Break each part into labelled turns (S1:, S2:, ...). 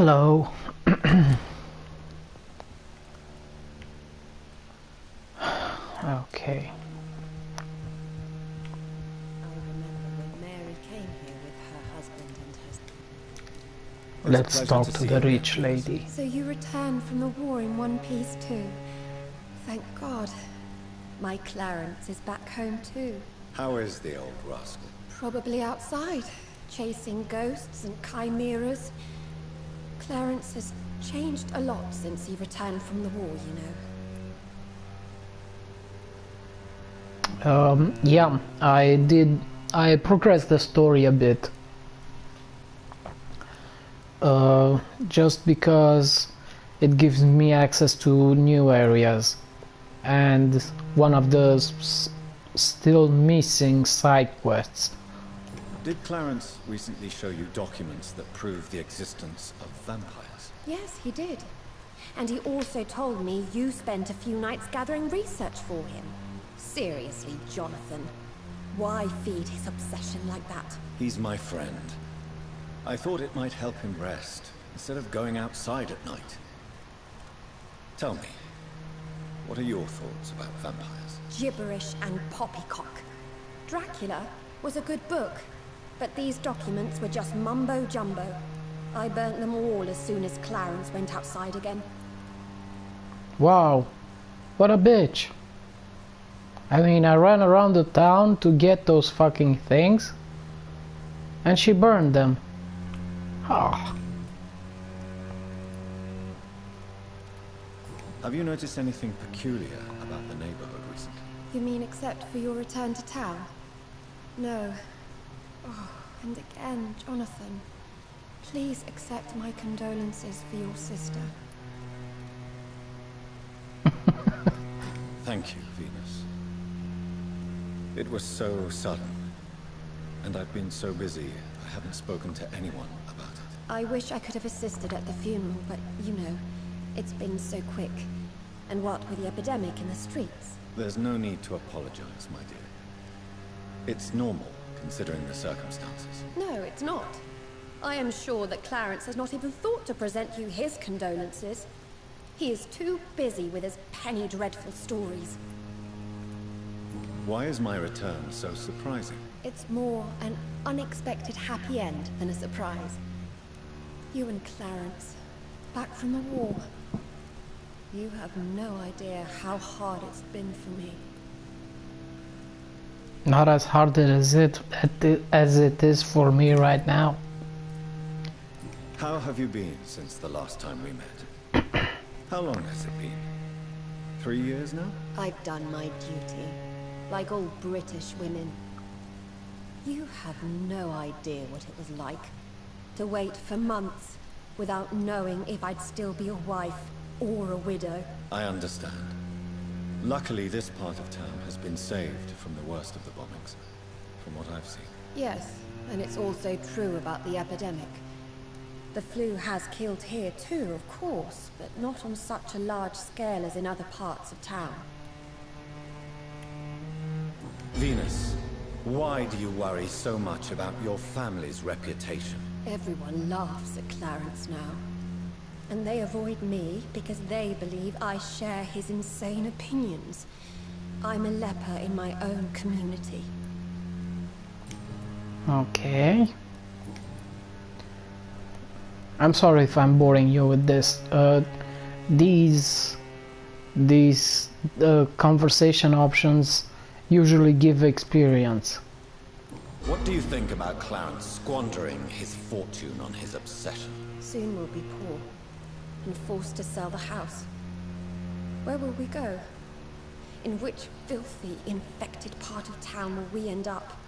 S1: Hello. Okay.
S2: I remember when Mary came here with her husband and her...
S1: Let's talk to the rich lady.
S2: So you returned from the war in one piece too? Thank God. My Clarence is back home too.
S3: How is the old rascal?
S2: Probably outside, chasing ghosts and chimeras. Clarence has changed a lot since he returned from the war, you know.
S1: Yeah, I progressed the story a bit. Just because it gives me access to new areas. And one of the still missing side quests.
S3: Did Clarence recently show you documents that prove the existence of vampires?
S2: Yes, he did. And he also told me you spent a few nights gathering research for him. Seriously, Jonathan. Why feed his obsession like that?
S3: He's my friend. I thought it might help him rest, instead of going outside at night. Tell me, what are your thoughts about vampires?
S2: Gibberish and poppycock. Dracula was a good book, but these documents were just mumbo-jumbo. I burnt them all as soon as Clarence went outside again.
S1: Wow, what a bitch. I mean, I ran around the town to get those fucking things, and she burned them. Oh.
S3: Have you noticed anything peculiar about the neighborhood recently?
S2: You mean except for your return to town? No. Oh, and again, Jonathan. Please accept my condolences for your sister.
S3: Thank you, Venus. It was so sudden, and I've been so busy, I haven't spoken to anyone about it.
S2: I wish I could have assisted at the funeral, but you know, it's been so quick. And what with the epidemic in the streets?
S3: There's no need to apologize, my dear. It's normal, considering the circumstances.
S2: No, it's not. I am sure that Clarence has not even thought to present you his condolences. He is too busy with his penny dreadful stories.
S3: Why is my return so surprising?
S2: It's more an unexpected happy end than a surprise. You and Clarence, back from the war. You have no idea how hard it's been for me.
S1: Not as hard as it is for me right now.
S3: How have you been since the last time we met? How long has it been? 3 years now?
S2: I've done my duty, like all British women. You have no idea what it was like to wait for months without knowing if I'd still be a wife or a widow.
S3: I understand. Luckily, this part of town has been saved from the worst of the bombings, from what I've seen.
S2: Yes, and it's also true about the epidemic. The flu has killed here too, of course, but not on such a large scale as in other parts of town.
S3: Venus, why do you worry so much about your family's reputation?
S2: Everyone laughs at Clarence now. And they avoid me because they believe I share his insane opinions. I'm a leper in my own community.
S1: Okay. I'm sorry if I'm boring you with this. These conversation options usually give experience.
S3: What do you think about Clarence squandering his fortune on his obsession?
S2: Soon we'll be poor and forced to sell the house. Where will we go? In which filthy, infected part of town will we end up?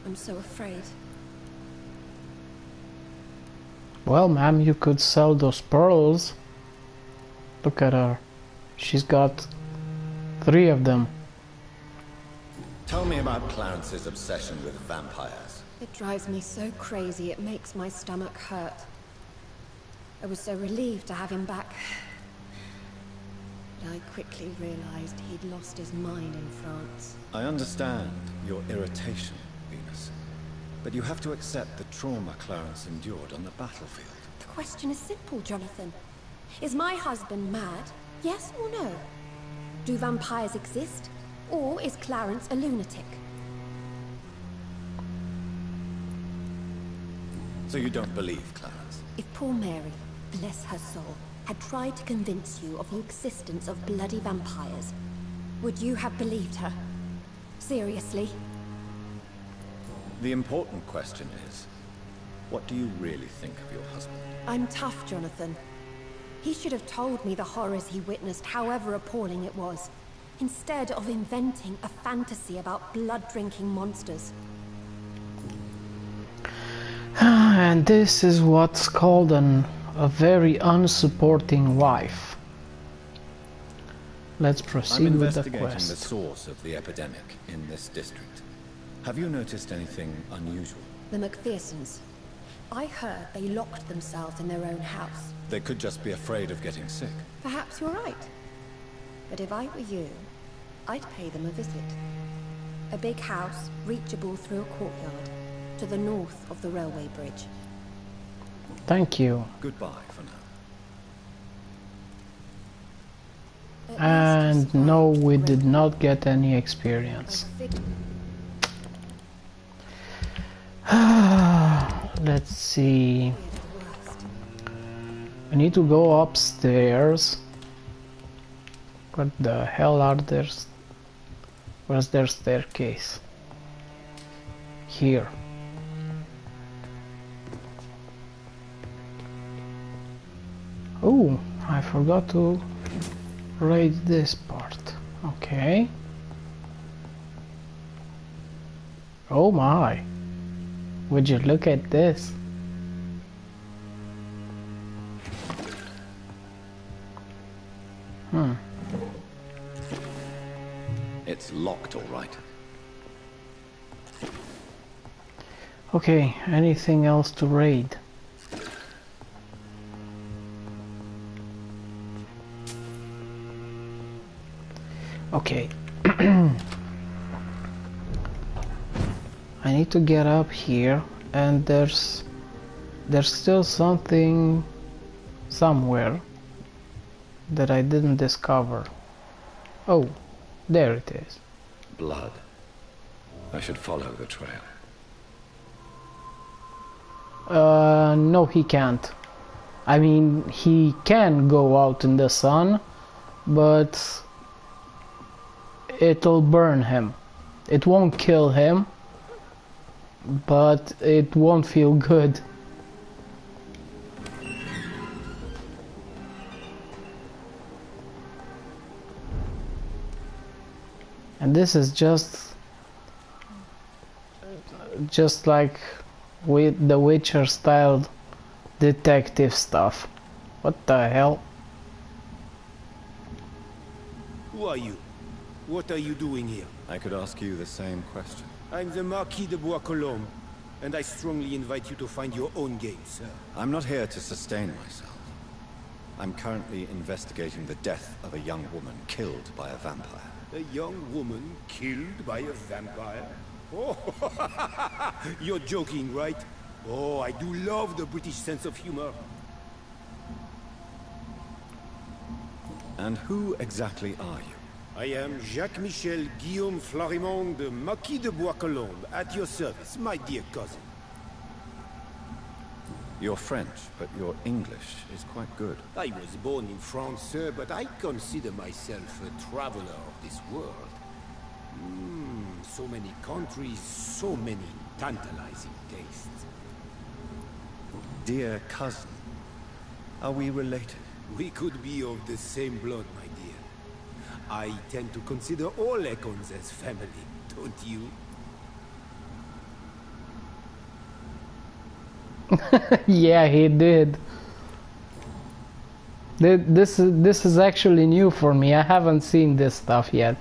S2: I'm so afraid.
S1: Well, ma'am, you could sell those pearls. Look at her. She's got 3 of them.
S3: Tell me about Clarence's obsession with vampires.
S2: It drives me so crazy it makes my stomach hurt. I was so relieved to have him back. But I quickly realized he'd lost his mind in France.
S3: I understand your irritation, Venus. But you have to accept the trauma Clarence endured on the battlefield.
S2: question is simple, Jonathan. Is my husband mad? Yes or no? Do vampires exist? Or is Clarence a lunatic?
S3: So you don't believe Clarence?
S2: If poor Mary, bless her soul, had tried to convince you of the existence of bloody vampires, would you have believed her? Seriously?
S3: The important question is, what do you really think of your husband?
S2: I'm tough, Jonathan. He should have told me the horrors he witnessed, however appalling it was, instead of inventing a fantasy about blood-drinking monsters.
S1: And this is what's called a very unsupporting wife. Let's proceed with the quest.
S3: I'm investigating the source of the epidemic in this district. Have you noticed anything unusual?
S2: The McPhersons. I heard they locked themselves in their own house.
S3: They could just be afraid of getting sick.
S2: Perhaps you're right. But if I were you, I'd pay them a visit. A big house, reachable through a courtyard, to the north of the railway bridge.
S1: Thank you.
S3: Goodbye for now.
S1: And no, we did not get any experience. Let's see. I need to go upstairs. What the hell are there? Where's their staircase? Here. Oh, I forgot to raid this part. Okay. Oh my. Would you look at this?
S3: It's locked, all right.
S1: Okay, anything else to raid? Okay. I need to get up here, and there's still something somewhere that I didn't discover. Oh, there it is.
S3: Blood. I should follow the trail.
S1: No, he can't. I mean, he can go out in the sun, but it'll burn him. It won't kill him, but it won't feel good. And this is just like with the Witcher style detective stuff. What the hell?
S4: Who are you? What are you doing here?
S3: I could ask you the same question.
S4: I'm the Marquis de Bois-Colombes, and I strongly invite you to find your own game, sir.
S3: I'm not here to sustain myself. I'm currently investigating the death of a young woman killed by a vampire.
S4: A young woman killed by a vampire? Oh, you're joking, right? Oh, I do love the British sense of humor.
S3: And who exactly are you?
S4: I am Jacques-Michel Guillaume Florimond de Marquis de Bois-Colombes, at your service, my dear cousin.
S3: You're French, but your English is quite good.
S4: I was born in France, sir, but I consider myself a traveler of this world. So many countries, so many tantalizing tastes.
S3: Dear cousin, are we related?
S4: We could be of the same blood, my dear. I tend to consider all Econs as family, don't you?
S1: Yeah, he did. This is actually new for me. I haven't seen this stuff yet.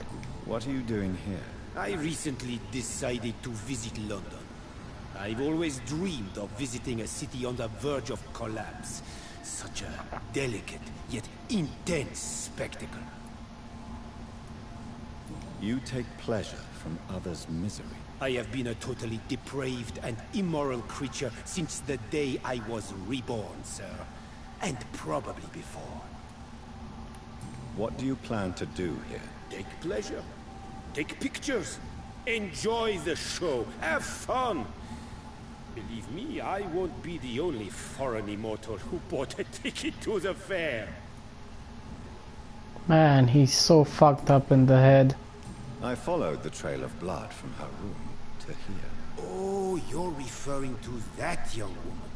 S3: What are you doing here?
S4: I recently decided to visit London. I've always dreamed of visiting a city on the verge of collapse. Such a delicate, yet intense spectacle.
S3: You take pleasure from others' misery.
S4: I have been a totally depraved and immoral creature since the day I was reborn, sir. And probably before.
S3: What do you plan to do here?
S4: Take pleasure. Take pictures. Enjoy the show. Have fun. Believe me, I won't be the only foreign immortal who bought a ticket to the fair.
S1: Man, he's so fucked up in the head.
S3: I followed the trail of blood from her room to here.
S4: Oh, you're referring to that young woman.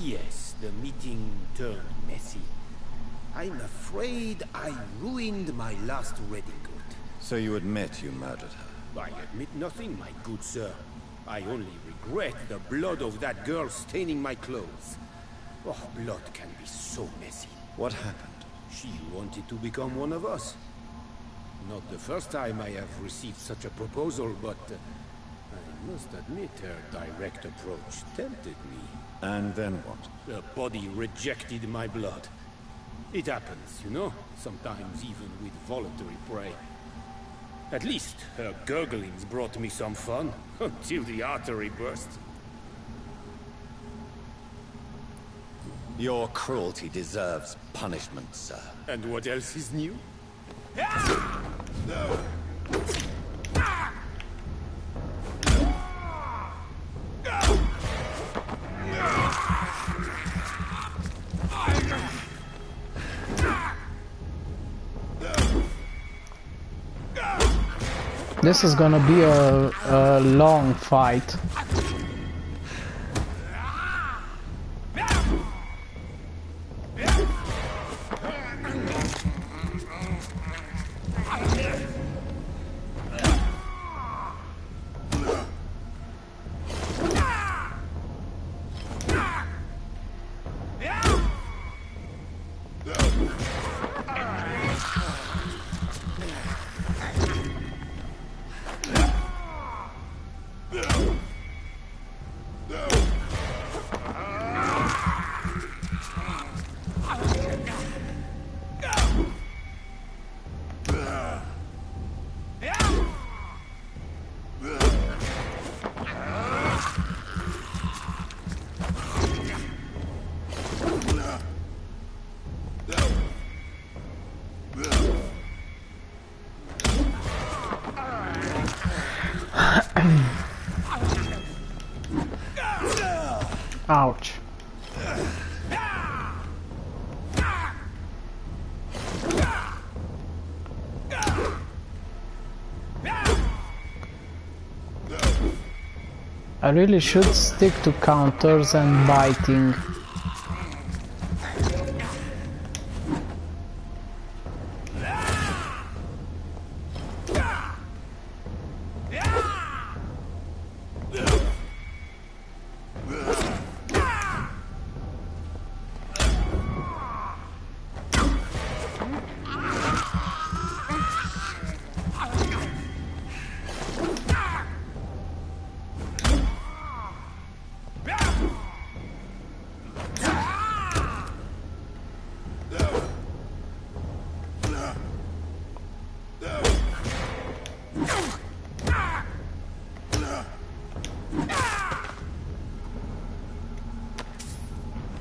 S4: Yes, the meeting turned messy. I'm afraid I ruined my last wedding coat.
S3: So you admit you murdered her?
S4: I admit nothing, my good sir. I only regret the blood of that girl staining my clothes. Oh, blood can be so messy.
S3: What happened?
S4: She wanted to become one of us. Not the first time I have received such a proposal, but I must admit her direct approach tempted me.
S3: And then what?
S4: The body rejected my blood. It happens, you know, sometimes even with voluntary prey. At least her gurglings brought me some fun, until the artery burst.
S3: Your cruelty deserves punishment, sir.
S4: And what else is new?
S1: This is gonna be a long fight. Ouch. I really should stick to counters and biting.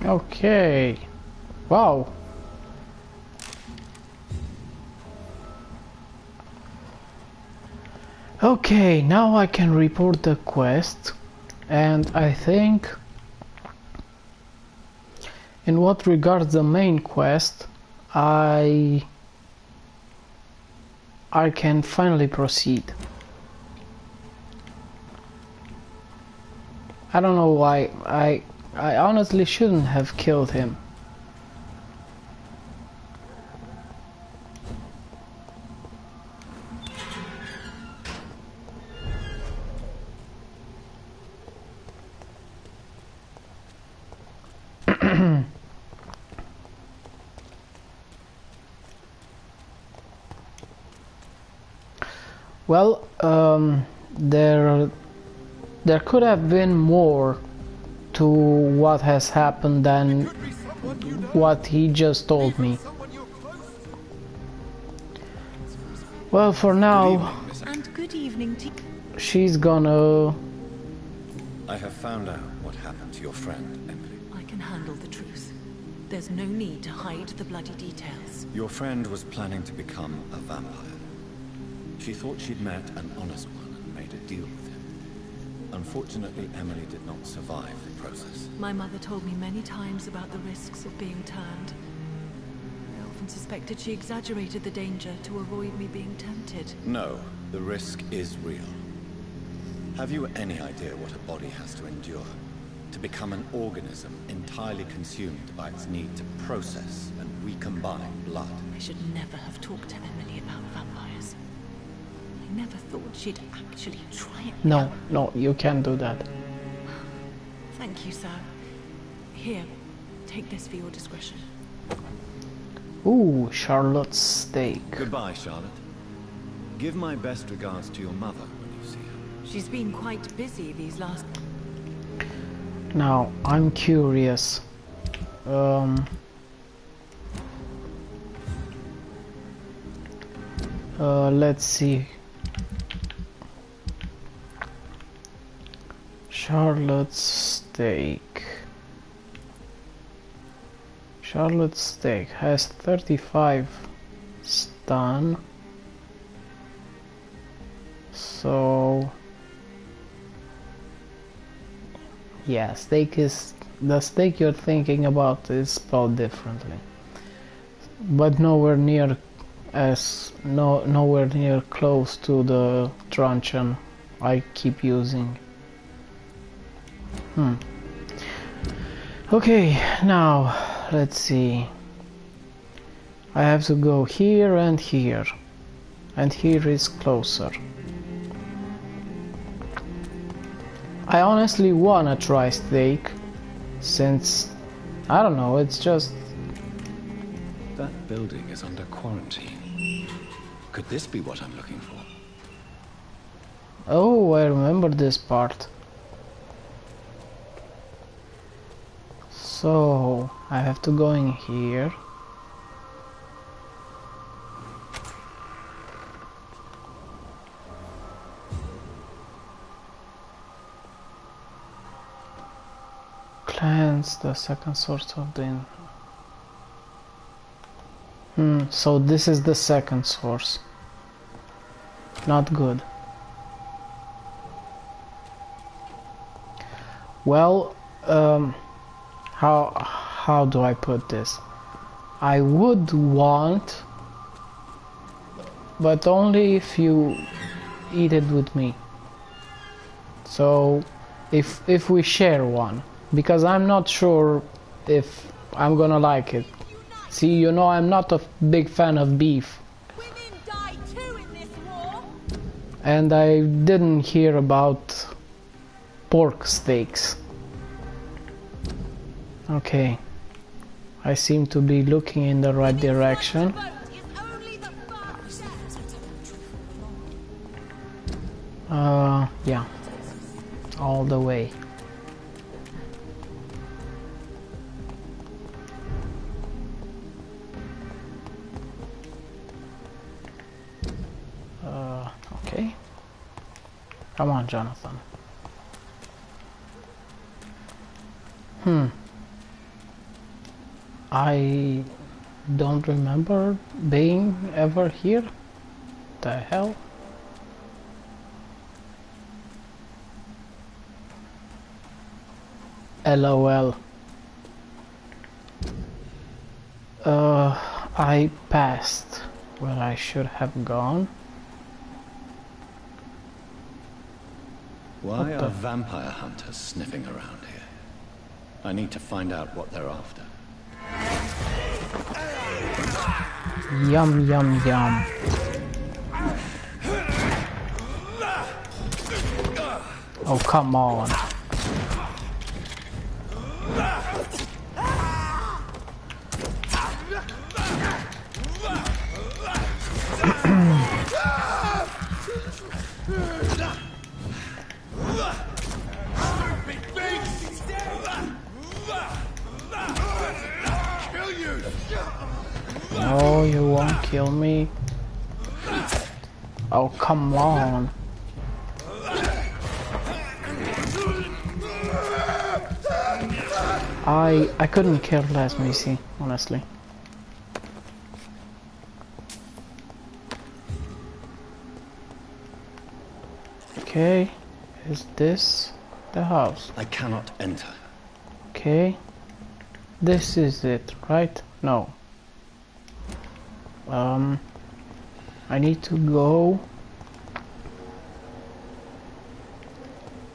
S1: Okay. Wow. Okay, now I can report the quest, and I think in what regards the main quest, I can finally proceed. I don't know why I honestly shouldn't have killed him. Well, there could have been more to what has happened than what he just told me. Well, for now...
S5: And good evening to
S1: she's gonna...
S3: I have found out what happened to your friend, Emily.
S5: I can handle the truth. There's no need to hide the bloody details.
S3: Your friend was planning to become a vampire. She thought she'd met an honest one and made a deal with him. Unfortunately, Emily did not survive the process.
S5: My mother told me many times about the risks of being turned. I often suspected she exaggerated the danger to avoid me being tempted.
S3: No, the risk is real. Have you any idea what a body has to endure? To become an organism entirely consumed by its need to process and recombine blood.
S5: I should never have talked to Emily about vampires. I never thought she'd actually try it.
S1: No, no, you can't do that.
S5: Thank you, sir. Here, take this for your discretion.
S1: Ooh, Charlotte's steak.
S3: Goodbye, Charlotte. Give my best regards to your mother when you see her.
S5: She's been quite busy these last...
S1: Now, I'm curious. Let's see. Charlotte's steak. Charlotte's steak has 35 stun. So yeah, steak is the steak you're thinking about is spelled differently, but nowhere near close to the truncheon I keep using. Okay, now let's see. I have to go here, and here is closer. I honestly wanna try steak, since, I don't know, it's just...
S3: That building is under quarantine. Could this be what I'm looking for?
S1: Oh, I remember this part. So, I have to go in here. Cleanse the second source of the... so this is the second source. Not good. Well, how do I put this? I would want, but only if you eat it with me. So if we share one, because I'm not sure if I'm gonna like it. See, you know, I'm not a big fan of beef.
S2: Women die too in this war.
S1: And I didn't hear about pork steaks. Okay, I seem to be looking in the right direction. Yeah, all the way. Okay. Come on, Jonathan. I don't remember being ever here. The hell? LOL. I passed where I should have gone.
S3: Why are vampire hunters sniffing around here? I need to find out what they're after.
S1: Yum, yum, yum. Oh, come on. No, you won't kill me. Oh, come on. I couldn't care less, Missy, honestly. Okay, is this the house?
S3: I cannot enter.
S1: Okay, this is it, right? No. I need to go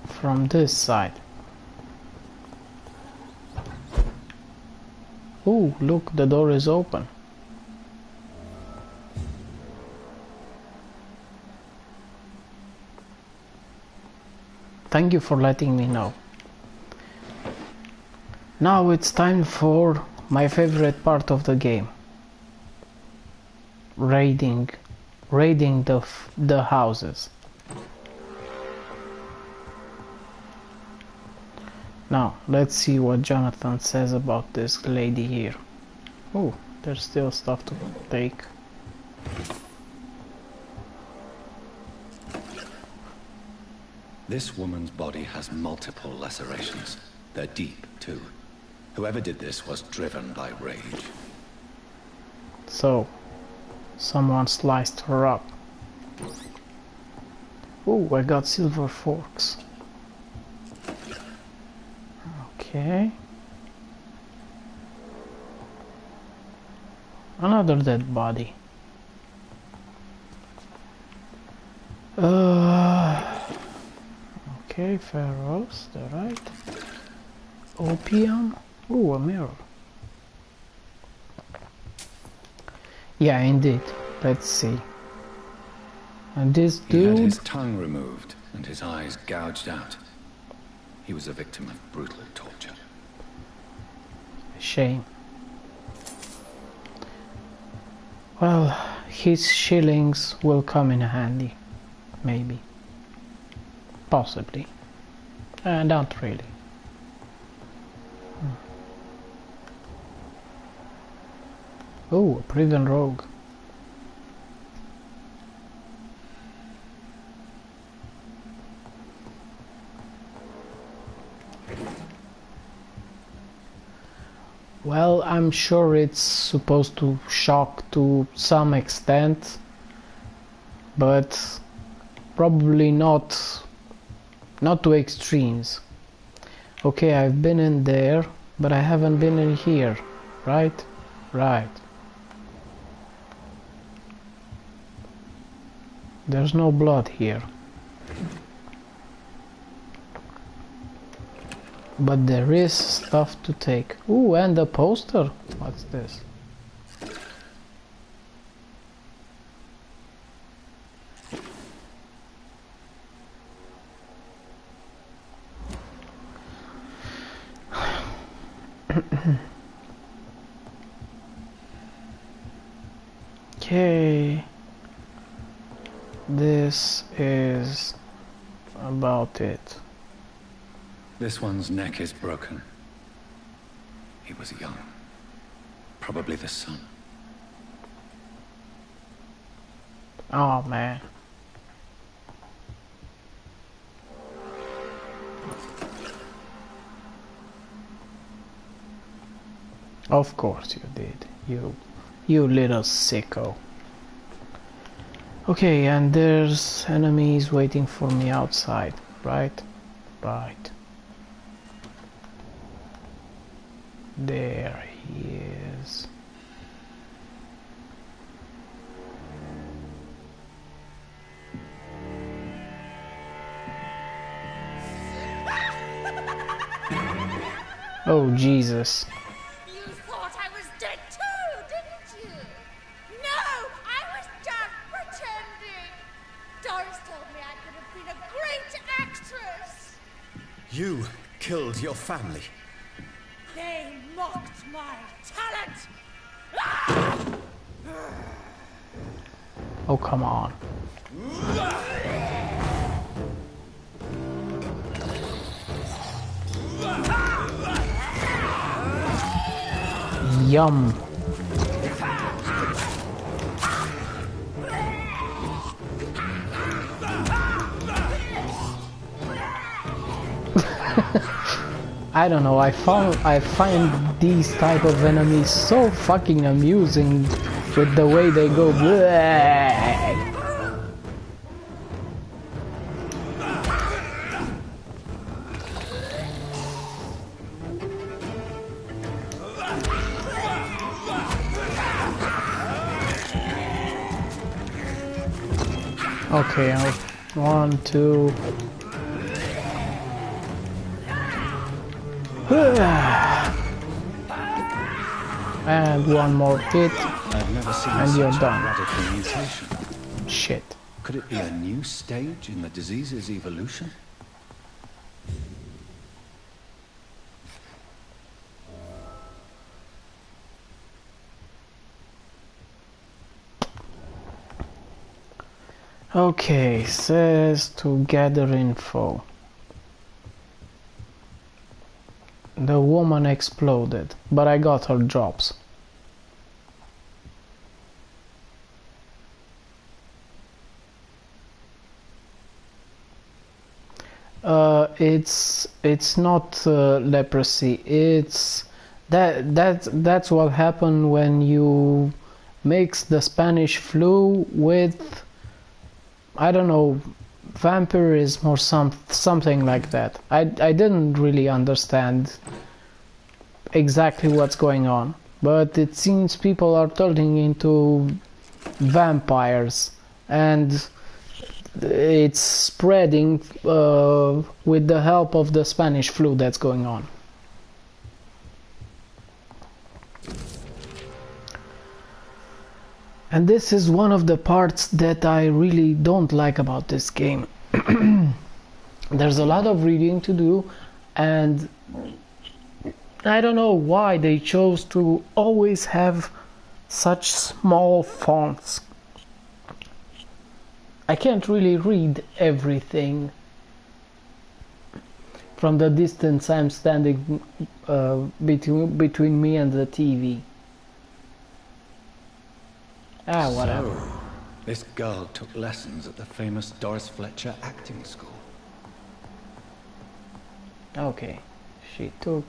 S1: from this side. Oh, look, the door is open. Thank you for letting me know. Now it's time for my favorite part of the game. Raiding the houses. Now, let's see what Jonathan says about this lady here. Oh, there's still stuff to take.
S3: This woman's body has multiple lacerations. They're deep, too. Whoever did this was driven by rage.
S1: So, someone sliced her up. Oh, I got silver forks. Okay. Another dead body. Okay, ferrous, the right. Opium. Ooh, a mirror. Yeah, indeed. Let's see. And this
S3: He had
S1: dude...
S3: his tongue removed and his eyes gouged out. He was a victim of brutal torture.
S1: Shame. Well, his shillings will come in handy. Maybe. Possibly. Not really. Oh, a prison rogue. Well, I'm sure it's supposed to shock to some extent, but probably not to extremes. Okay, I've been in there, but I haven't been in here, right? Right. There's no blood here. But there is stuff to take. Ooh, and a poster. What's this? Okay. This is about it.
S3: This one's neck is broken. He was young. Probably the son.
S1: Oh man. Of course you did. You little sicko. Okay, and there's enemies waiting for me outside, right? Right. There he is. Oh, Jesus.
S6: You thought I was dead too, didn't you? No, I was just pretending. Doris told me I could have been a great actress.
S3: You killed your family.
S6: They mocked my talent.
S1: Oh, come on. Yum. I don't know, I find these type of enemies so fucking amusing with the way they go. Bleh. Okay, 1, 2. And one more hit,
S3: I've never seen
S1: and you're
S3: such a
S1: done.
S3: radical mutation.
S1: Shit.
S3: Could it be a new stage in the disease's evolution?
S1: Okay, says to gather info. The woman exploded, but I got her drops. It's not leprosy. It's that's what happened when you mix the Spanish flu with, I don't know, vampirism or something like that. I didn't really understand exactly what's going on, but it seems people are turning into vampires, and it's spreading with the help of the Spanish flu that's going on. And this is one of the parts that I really don't like about this game. There's a lot of reading to do, and I don't know why they chose to always have such small fonts. I can't really read everything from the distance I'm standing between me and the TV. Ah, whatever.
S3: So, this girl took lessons at the famous Doris Fletcher acting school.
S1: Okay, she took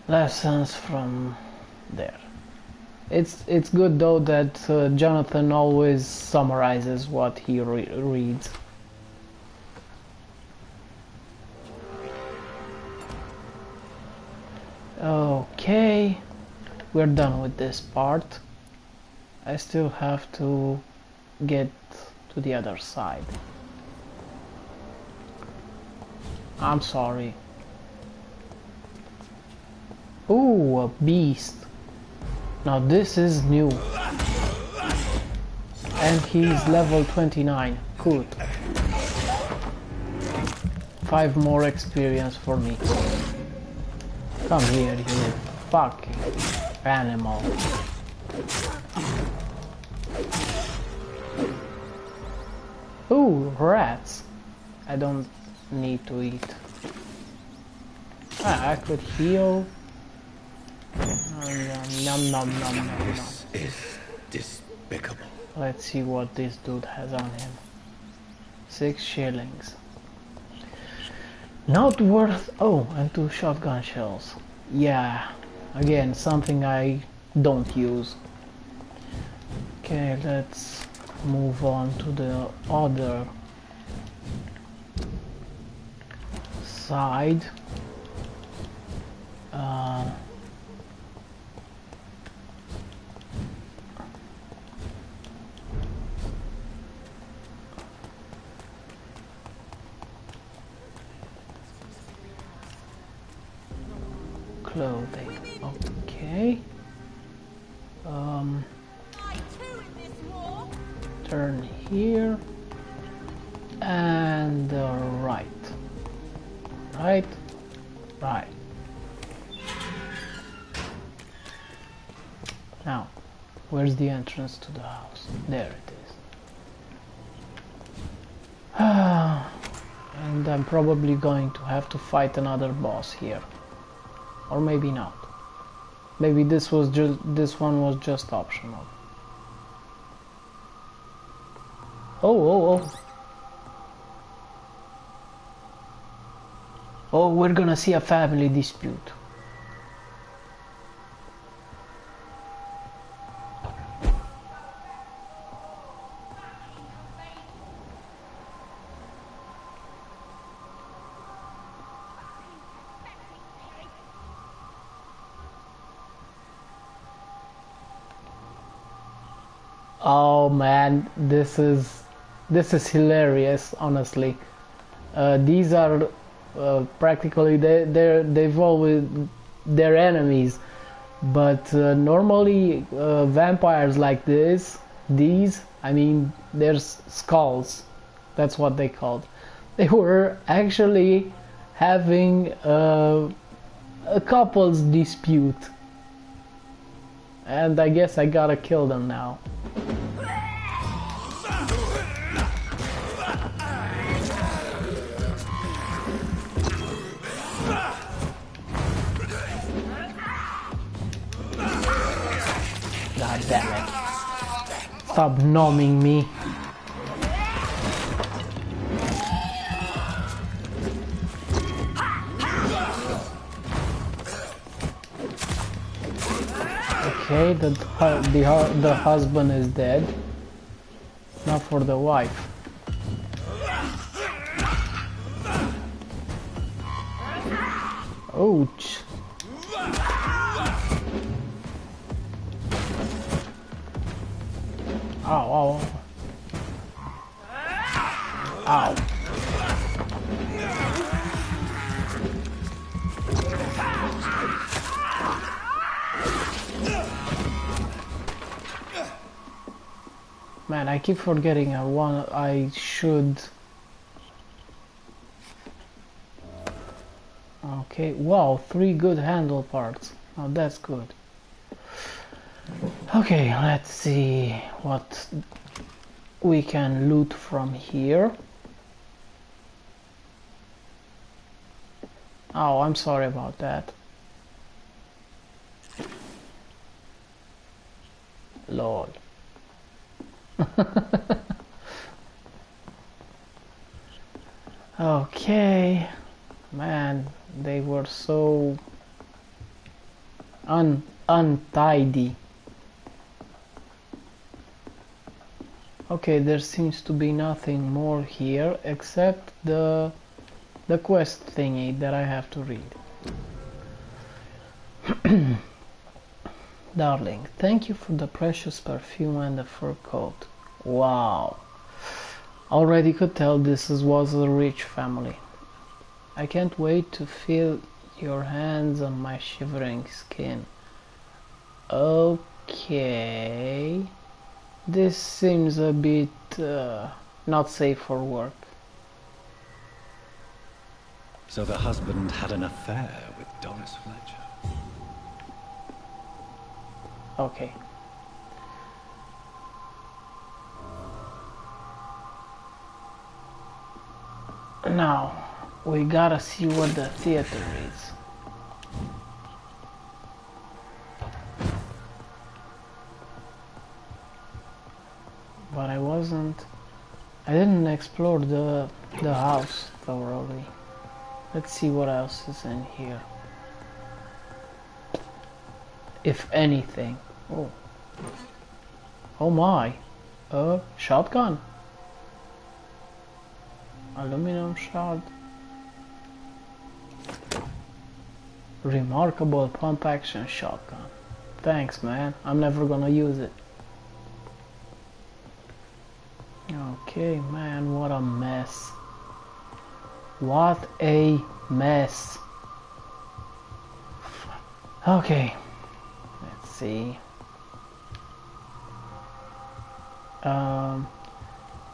S1: lessons from there. It's good though that Jonathan always summarizes what he reads. Okay, we're done with this part. I still have to get to the other side. I'm sorry. Ooh, a beast. Now this is new. And he's level 29. Good. 5 more experience for me. Come here, you fucking animal. Ooh, rats. I don't need to eat. Ah, I could heal. Nom nom nom nom nom.
S3: This is despicable.
S1: Let's see what this dude has on him. 6 shillings. Not worth... Oh, and 2 shotgun shells. Yeah, again, something I don't use. Okay, let's move on to the other side. Clothing. Okay. Turn here and right. Right. Right. Now, where's the entrance to the house? There it is. And I'm probably going to have to fight another boss here. Or maybe not. Maybe this one was just optional. Oh, oh, oh. Oh, we're gonna see a family dispute. Oh man, this is hilarious, honestly. These are practically they've always they're enemies, but normally vampires like these, I mean, there's skulls. That's what they called. They were actually having a couple's dispute, and I guess I gotta kill them now. God damn it. Stop numbing me. Okay, the husband is dead. Now for the wife. Ouch. Ow, ow. Ow. Man, I keep forgetting I should. Okay, wow, 3 good handle parts. Oh, that's good. Okay, let's see what we can loot from here. Oh, I'm sorry about that. Lol. Okay, man, they were so untidy. Okay, there seems to be nothing more here except the quest thingy that I have to read. Darling, thank you for the precious perfume and the fur coat. Wow. Already could tell was a rich family. I can't wait to feel your hands on my shivering skin. Okay. This seems a bit not safe for work.
S3: So the husband had an affair with Doris Fletcher.
S1: Okay. Now, we gotta see what the theater is. But I didn't explore the house thoroughly. Let's see what else is in here. If anything. Oh. Oh my. A shotgun. Aluminum shard. Remarkable pump action shotgun. Thanks, man. I'm never gonna use it. Okay, man, what a mess. What a mess. Okay. Let's see.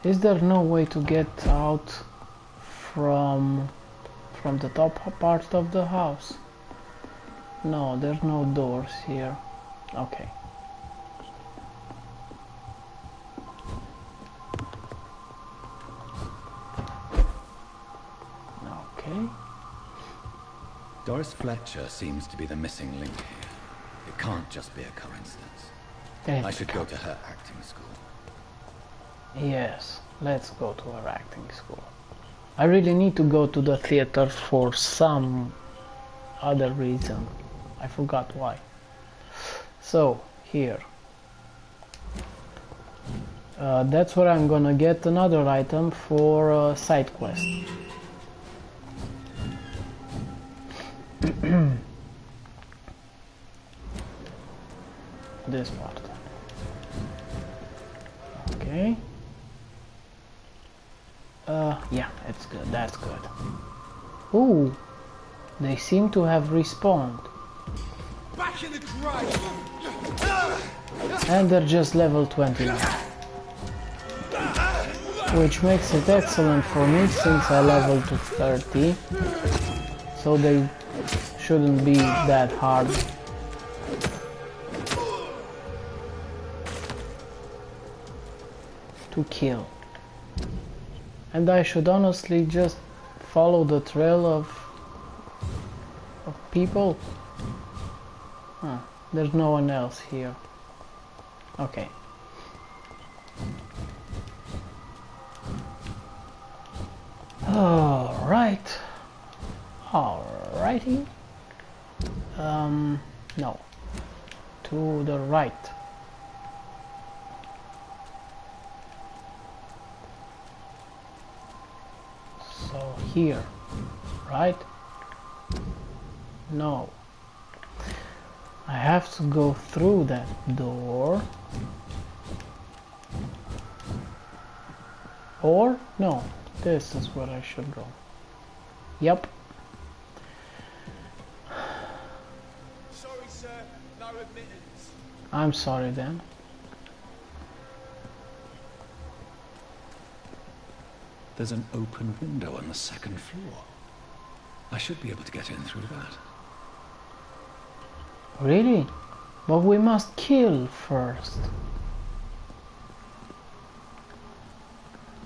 S1: Is there no way to get out from the top part of the house? No, there's no doors here. Okay. Okay.
S3: Doris Fletcher seems to be the missing link here. It can't just be a coincidence. I should go to her acting school.
S1: Yes, let's go to her acting school. I really need to go to the theater for some other reason. I forgot why. So, here. That's where I'm gonna get another item for a side quest. This part. Okay. Yeah, it's good. That's good. Ooh, they seem to have respawned.
S7: Back in the grave.
S1: And they're just level 20 now. Which makes it excellent for me since I leveled to 30. So they shouldn't be that hard. To kill. And I should honestly just follow the trail of people. Huh, there's no one else here. Okay. Alright. Alrighty. No. To the right. So here, right? No. I have to go through that door. Or, no, this is where I should go. Yep.
S7: Sorry, sir. No admittance.
S1: I'm sorry then.
S3: There's an open window on the second floor. I should be able to get in through that.
S1: Really? But we must kill first.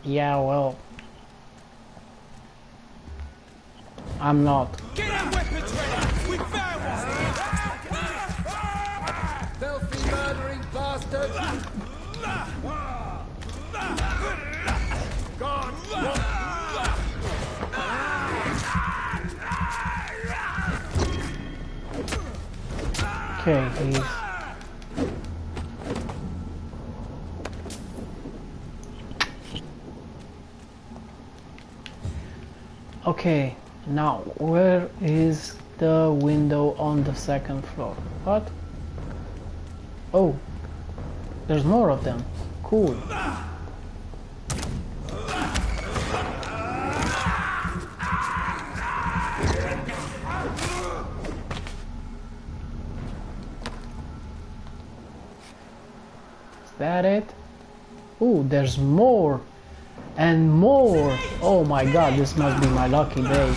S1: Yeah, well, I'm not.
S7: Get your weapons ready. We found one. Filthy murdering bastard. God.
S1: Okay, he's... Okay, now where is the window on the second floor? What? Oh, there's more of them. Cool. Is that it? Ooh, there's more and more. Oh my god, this must be my lucky day.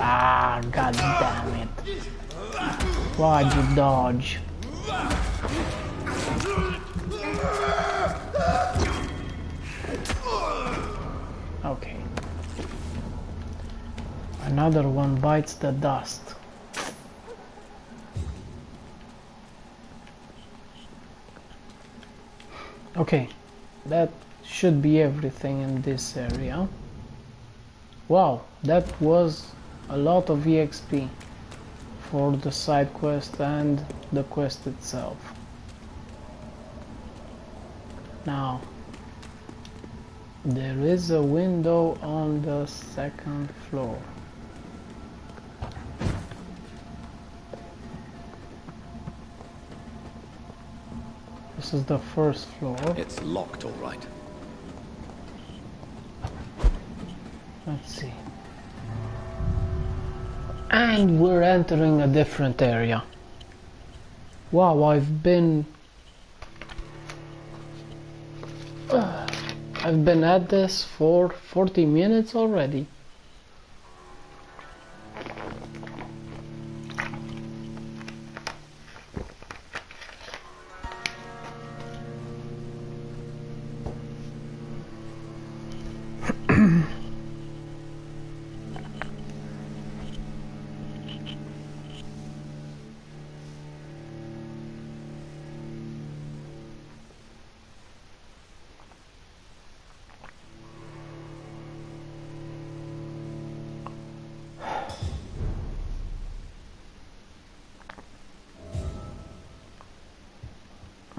S1: Ah, god damn it. Why'd you dodge? Okay. Another one bites the dust. Okay, that should be everything in this area. Wow, that was a lot of EXP for the side quest and the quest itself. Now, there is a window on the second floor. This is the first floor.
S3: It's locked, all right.
S1: Let's see. And we're entering a different area. Wow, I've been at this for 40 minutes already.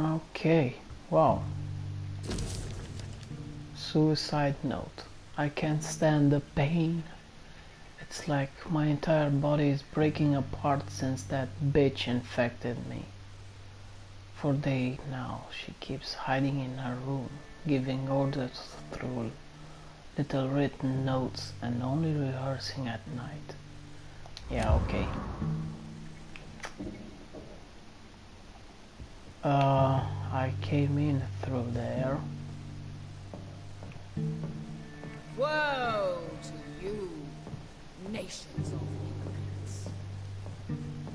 S1: Okay, wow. Suicide note. I can't stand the pain. It's like my entire body is breaking apart since that bitch infected me. For days now, she keeps hiding in her room, giving orders through little written notes and only rehearsing at night. Yeah, okay. I came in through there.
S6: Woe to you, nations of hypocrites.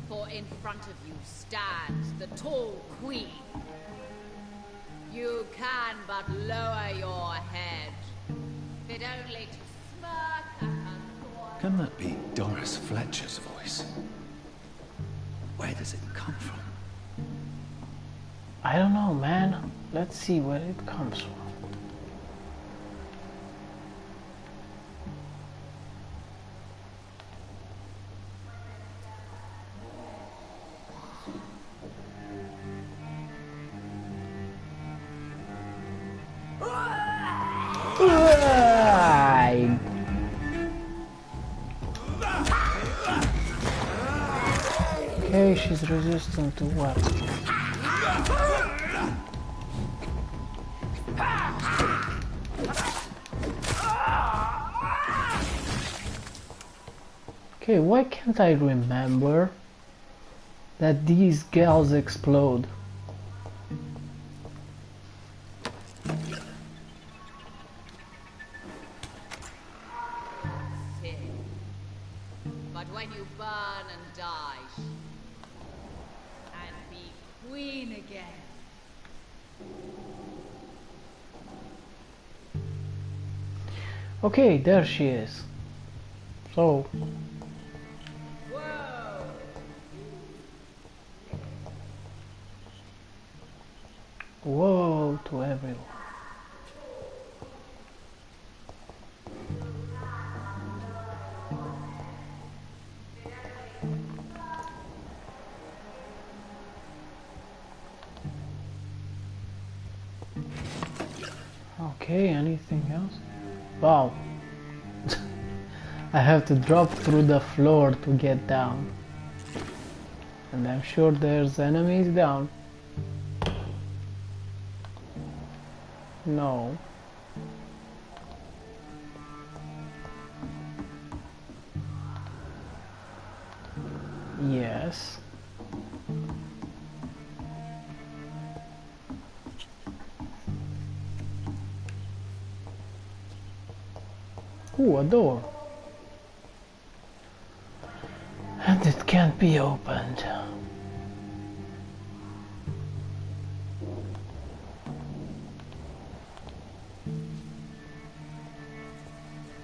S6: For in front of you stands the tall queen. You can but lower your head, fit only to smirk at her thoughts.
S3: Can that be Doris Fletcher's voice? Where does it come from?
S1: I don't know, man. Let's see where it comes from. Okay, she's resistant to what? Okay, why can't I remember that these gals explode?
S6: But when you burn and die, and be queen again.
S1: Okay, there she is. So, whoa to everyone. Okay, anything else? Wow. I have to drop through the floor to get down. And I'm sure there's enemies down. No. Yes. Ooh, a door. And it can't be opened.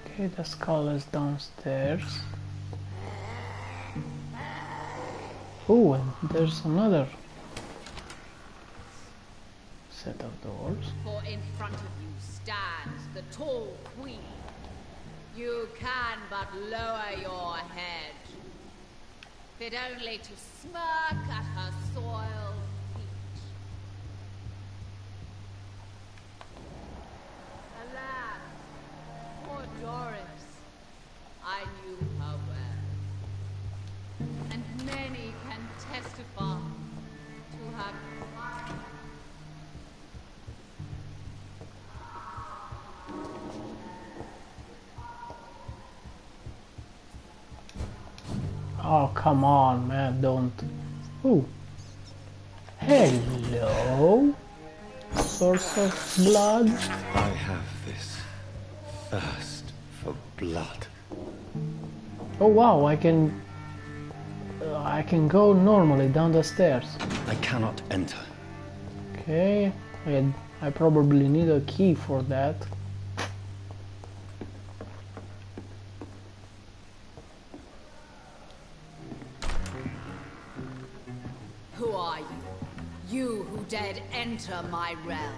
S1: Okay, the skull is downstairs. Ooh, and there's another set of doors.
S6: For in front of you stands the tall queen. You can but lower your head, fit only to smirk at her soiled feet. Alas, poor Doris, I knew her well, and many can testify to her crime.
S1: Oh, come on, man, don't. Ooh. Hello. Source of blood.
S3: I have this thirst for blood.
S1: Oh wow, I can go normally down the stairs.
S3: I cannot enter.
S1: Okay, I probably need a key for that.
S6: Who are you? You who dared enter my realm.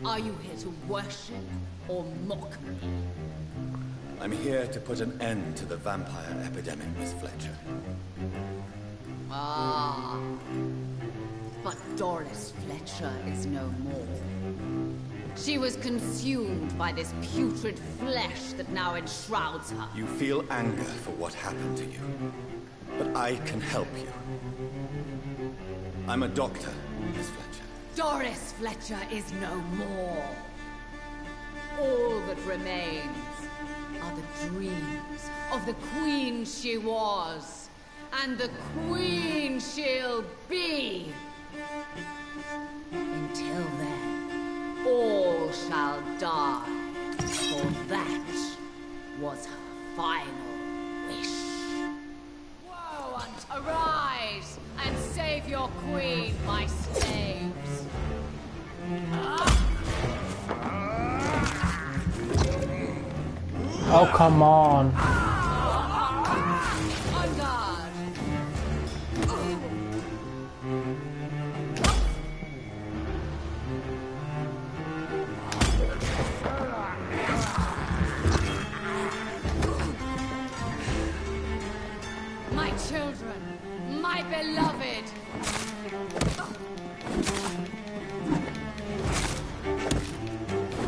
S6: Are you here to worship or mock me?
S3: I'm here to put an end to the vampire epidemic, Miss Fletcher.
S6: Ah. But Doris Fletcher is no more. She was consumed by this putrid flesh that now enshrouds her.
S3: You feel anger for what happened to you. But I can help you. I'm a doctor, Miss Fletcher.
S6: Doris Fletcher is no more. All that remains are the dreams of the queen she was, and the queen she'll be. Until then, all shall die, for that was her final wish. Woe, arise and save your queen, my slaves.
S1: Oh, come on.
S6: On guard. My children, my beloved.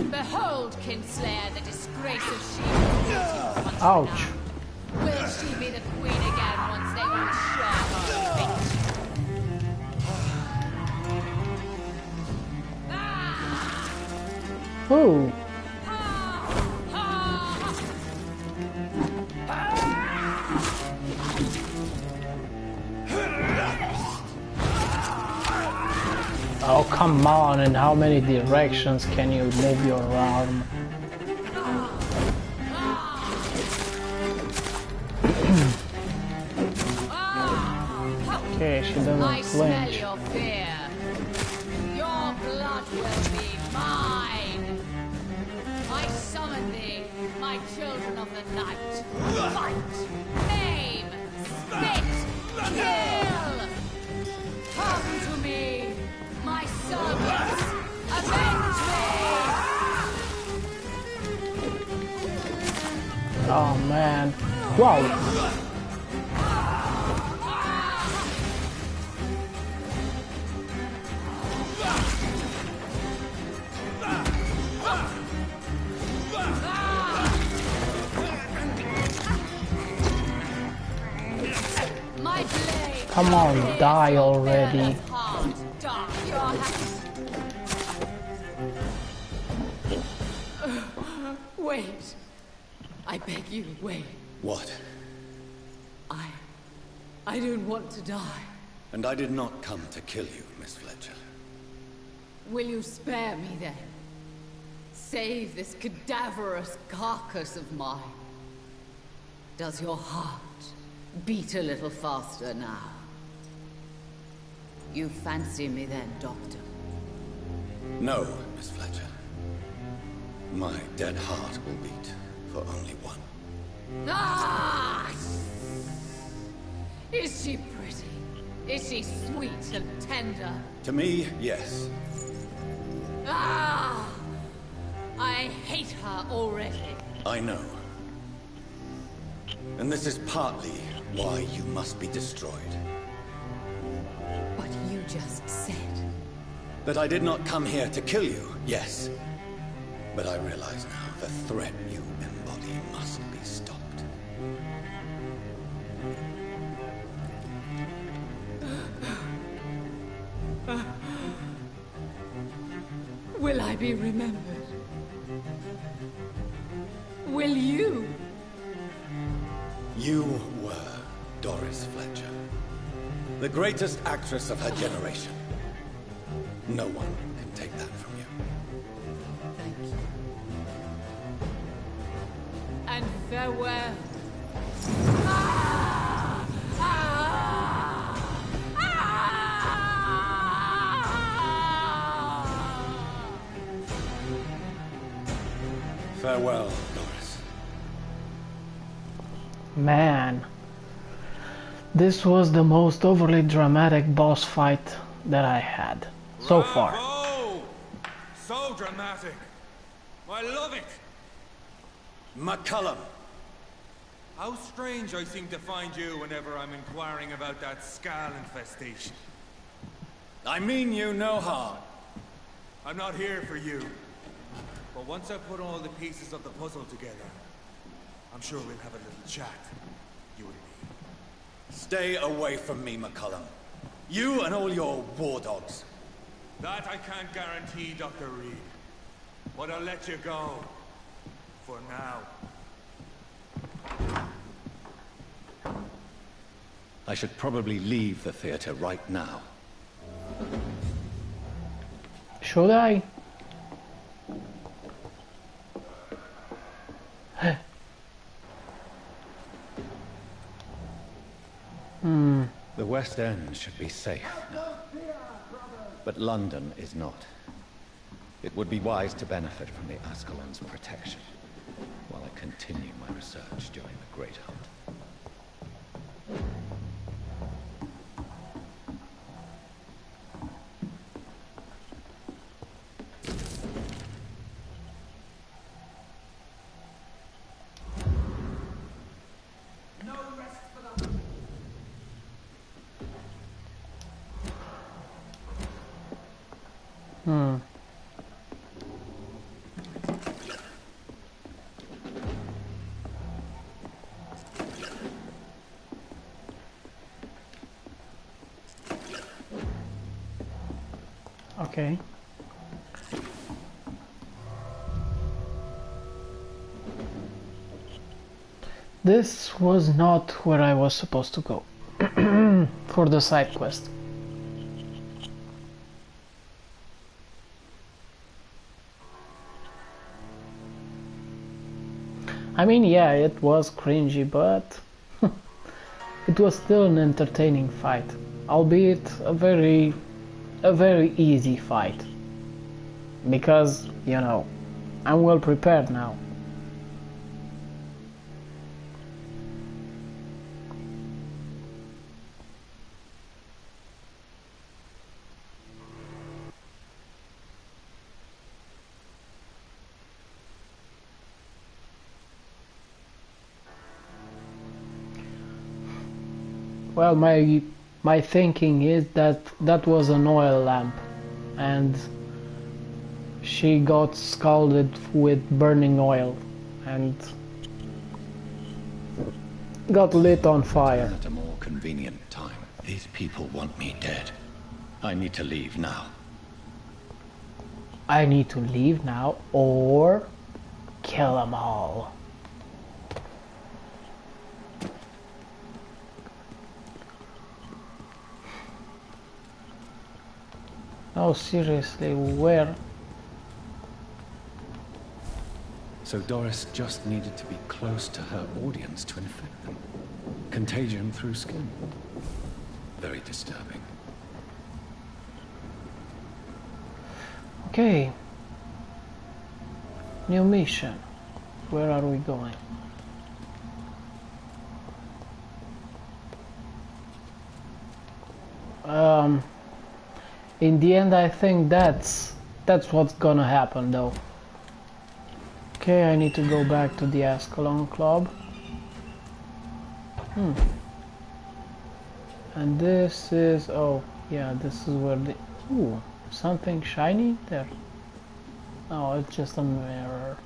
S6: Behold, Kinslayer, the disgrace of she.
S1: Ouch.
S6: Will she be the queen again once they all share her fate?
S1: Ooh. Oh, come on, in how many directions can you move your arm? Okay, she doesn't
S6: I smell
S1: flinch.
S6: your fear. Your blood will be mine. I summon thee, my children of the night. Fight, maim, spit, kill. Come to me, my servants. Avenge me.
S1: Oh man. Wow.
S6: My blade.
S1: Come on, die already.
S6: Heart, dark, your Wait. I beg you, wait.
S3: What?
S6: I don't want to die.
S3: And I did not come to kill you, Miss Fletcher.
S6: Will you spare me then? Save this cadaverous carcass of mine. Does your heart beat a little faster now? You fancy me then, Doctor?
S3: No, Miss Fletcher. My dead heart will beat for only one.
S6: Ah! Is she pretty? Is she sweet and tender?
S3: To me, yes.
S6: Ah! I hate her already.
S3: I know. And this is partly why you must be destroyed.
S6: But you just said...
S3: That I did not come here to kill you, yes. But I realize now the threat you embody must be stopped.
S6: Will I be remembered? Will you?
S3: You were Doris Fletcher. The greatest actress of her generation. No one can take that from you.
S6: Thank you. And farewell. Ah! Ah! Ah!
S3: Farewell, Doris.
S1: Man. This was the most overly dramatic boss fight that I had so far.
S7: Bravo! So dramatic. I love it.
S3: McCullum!
S7: How strange I seem to find you whenever I'm inquiring about that Skal infestation.
S3: I mean you no harm.
S7: I'm not here for you. But once I put all the pieces of the puzzle together, I'm sure we'll have a little chat. You and me.
S3: Stay away from me, McCullum. You and all your war dogs.
S7: That I can't guarantee, Dr. Reed. But I'll let you go. For now.
S3: I should probably leave the theater right now.
S1: Should I?
S3: The West End should be safe now. But London is not. It would be wise to benefit from the Ascalon's protection, while I continue my research during the Great Hunt.
S1: Okay. This was not where I was supposed to go for the side quest. I mean, yeah, it was cringy, but it was still an entertaining fight, albeit a very easy fight, because, you know, I'm well prepared now. Well, my thinking is that that was an oil lamp, and she got scalded with burning oil and got lit on fire.
S3: At a more convenient time. These people want me dead. I need to leave now.
S1: I need to leave now or kill them all. Oh, seriously, where?
S3: So Doris just needed to be close to her audience to infect them. Contagion through skin. Very disturbing.
S1: Okay. New mission. Where are we going? In the end, I think that's what's gonna happen, though. Okay, I need to go back to the Ascalon Club. And this is, oh yeah, this is where the, ooh, something shiny there. Oh, it's just a mirror.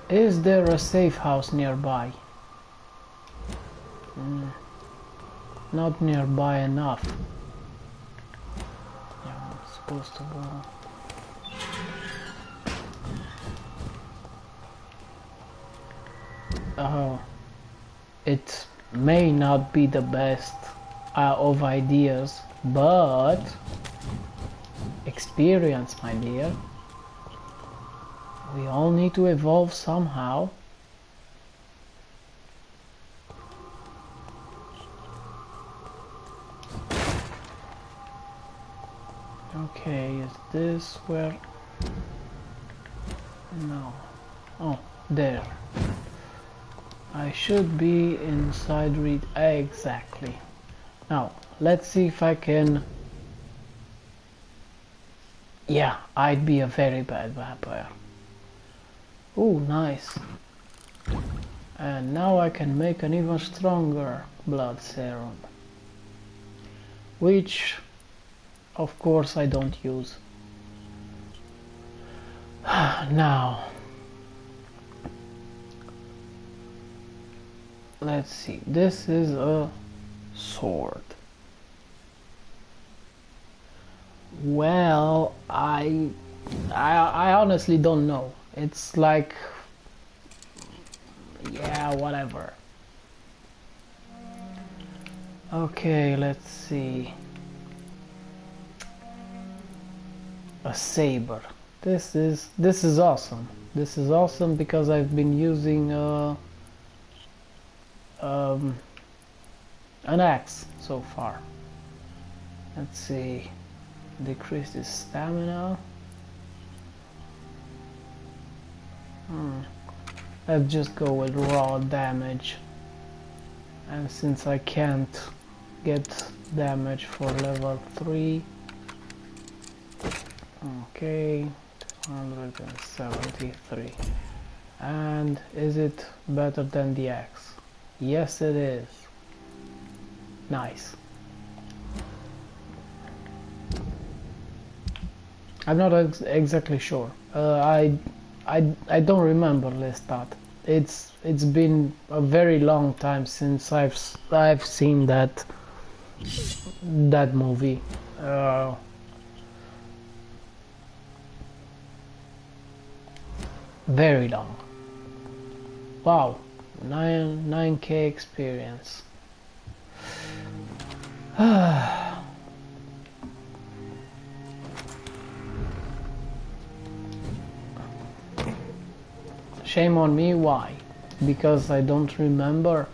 S1: Is there a safe house nearby? Not nearby enough. Yeah, I'm supposed to go. Oh, it may not be the best of ideas, but experience, my dear. We all need to evolve somehow. Okay, is this where? No. Oh, there. I should be inside read exactly. Now, let's see if I can. Yeah, I'd be a very bad vampire. Oh, nice. And now I can make an even stronger blood serum, which of course I don't use. Now let's see, this is a sword. Well, I honestly don't know. It's like, yeah, whatever. Okay, let's see. A saber. This is awesome. This is awesome because I've been using an axe so far. Let's see. Decrease his stamina. Let's just go with raw damage. And since I can't get damage for level 3, okay, 273. And is it better than the axe? Yes, it is. Nice. I'm not exactly sure. I don't remember Lestat. It's been a very long time since I've seen that movie. Very long. Wow, 9k experience. Shame on me, why? Because I don't remember.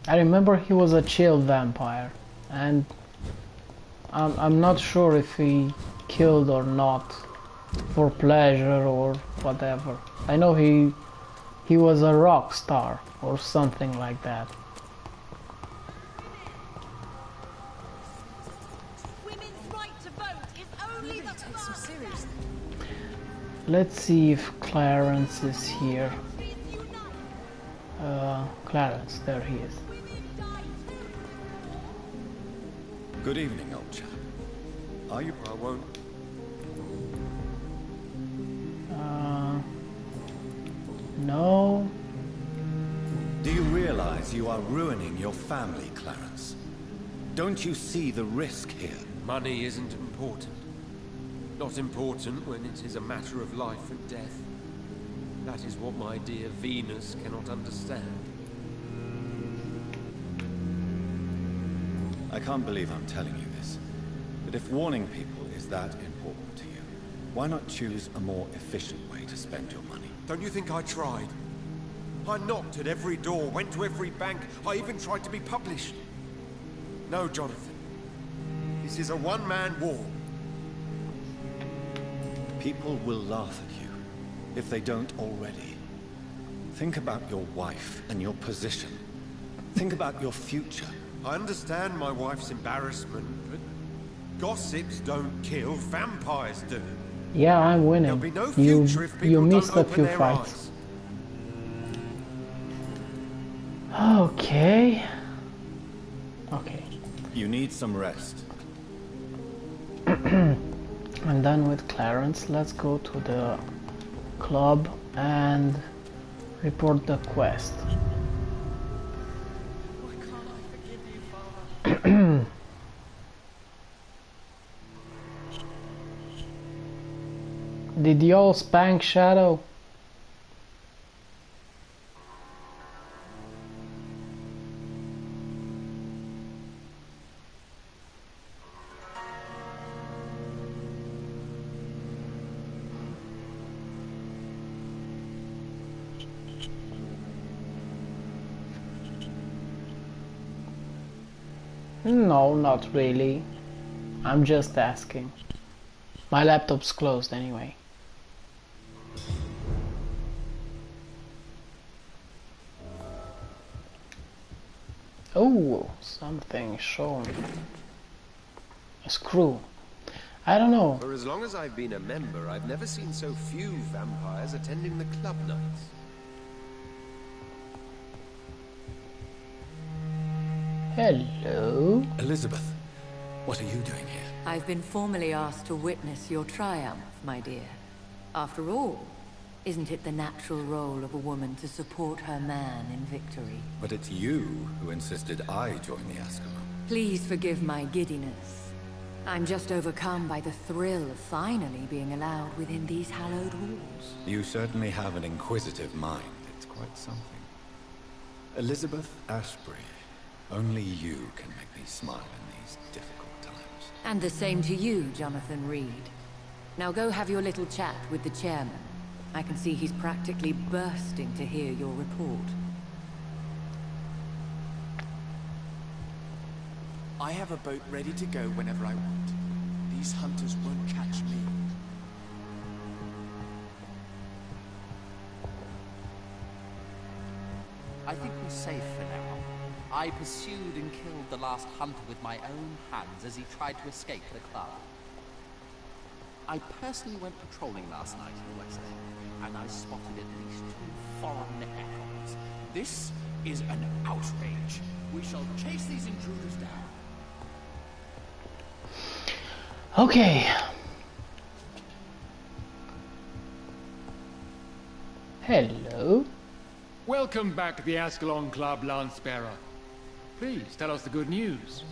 S1: I remember he was a chill vampire, and I'm not sure if he killed or not for pleasure or whatever. I know he was a rock star or something like that. Let's see if Clarence is here. Clarence, there he is.
S3: Good evening, old chap. Are you? I won't.
S1: No.
S3: Do you realize you are ruining your family, Clarence? Don't you see the risk here?
S8: Money isn't important. Not important when it is a matter of life and death. That is what my dear Venus cannot understand.
S3: I can't believe I'm telling you this, but if warning people is that important to you, why not choose a more efficient way to spend your money?
S8: Don't you think I tried? I knocked at every door, went to every bank, I even tried to be published. No, Jonathan. This is a one-man war.
S3: People will laugh at you, if they don't already. Think about your wife and your position. Think about your future.
S8: I understand my wife's embarrassment, but gossips don't kill, vampires do.
S1: Yeah, I'm winning.
S8: There'll be no future if people
S1: you missed
S8: don't
S1: a
S8: open
S1: few
S8: their
S1: fights.
S8: eyes.
S1: Okay. Okay.
S3: You need some rest.
S1: I'm done with Clarence. Let's go to the club and report the quest.
S8: Why can't I forgive you, Father?
S1: Did y'all spank Shadow? No, not really. I'm just asking. My laptop's closed anyway. Oh, something shown. A screw. I don't know.
S8: For as long as I've been a member, I've never seen so few vampires attending the club nights.
S1: Hello.
S3: Elizabeth, what are you doing here?
S9: I've been formally asked to witness your triumph, my dear. After all, isn't it the natural role of a woman to support her man in victory?
S3: But it's you who insisted I join the Ascalon.
S9: Please forgive my giddiness. I'm just overcome by the thrill of finally being allowed within these hallowed walls.
S3: You certainly have an inquisitive mind. It's quite something. Elizabeth Ashbury, only you can make me smile in these difficult times.
S9: And the same to you, Jonathan Reed. Now go have your little chat with the chairman. I can see he's practically bursting to hear your report.
S10: I have a boat ready to go whenever I want. These hunters won't catch me.
S11: I think we're safe for now. I pursued and killed the last hunter with my own hands as he tried to escape the club. I personally went patrolling last night in the West End, and I spotted at least 2 foreign echoes.
S10: This is an outrage. We shall chase these intruders down.
S1: Okay. Hello.
S12: Welcome back to the Ascalon Club, Lance-Bearer. Please, tell us the good news.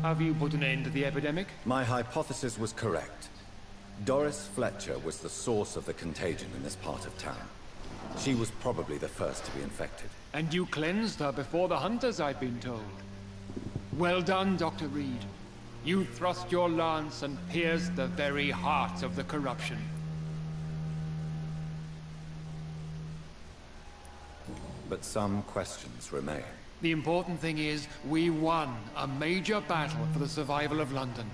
S12: Have you put an end to the epidemic?
S3: My hypothesis was correct. Doris Fletcher was the source of the contagion in this part of town. She was probably the first to be infected.
S12: And you cleansed her before the hunters, I've been told. Well done, Dr. Reed. You thrust your lance and pierced the very heart of the corruption.
S3: But some questions remain.
S12: The important thing is, we won a major battle for the survival of London.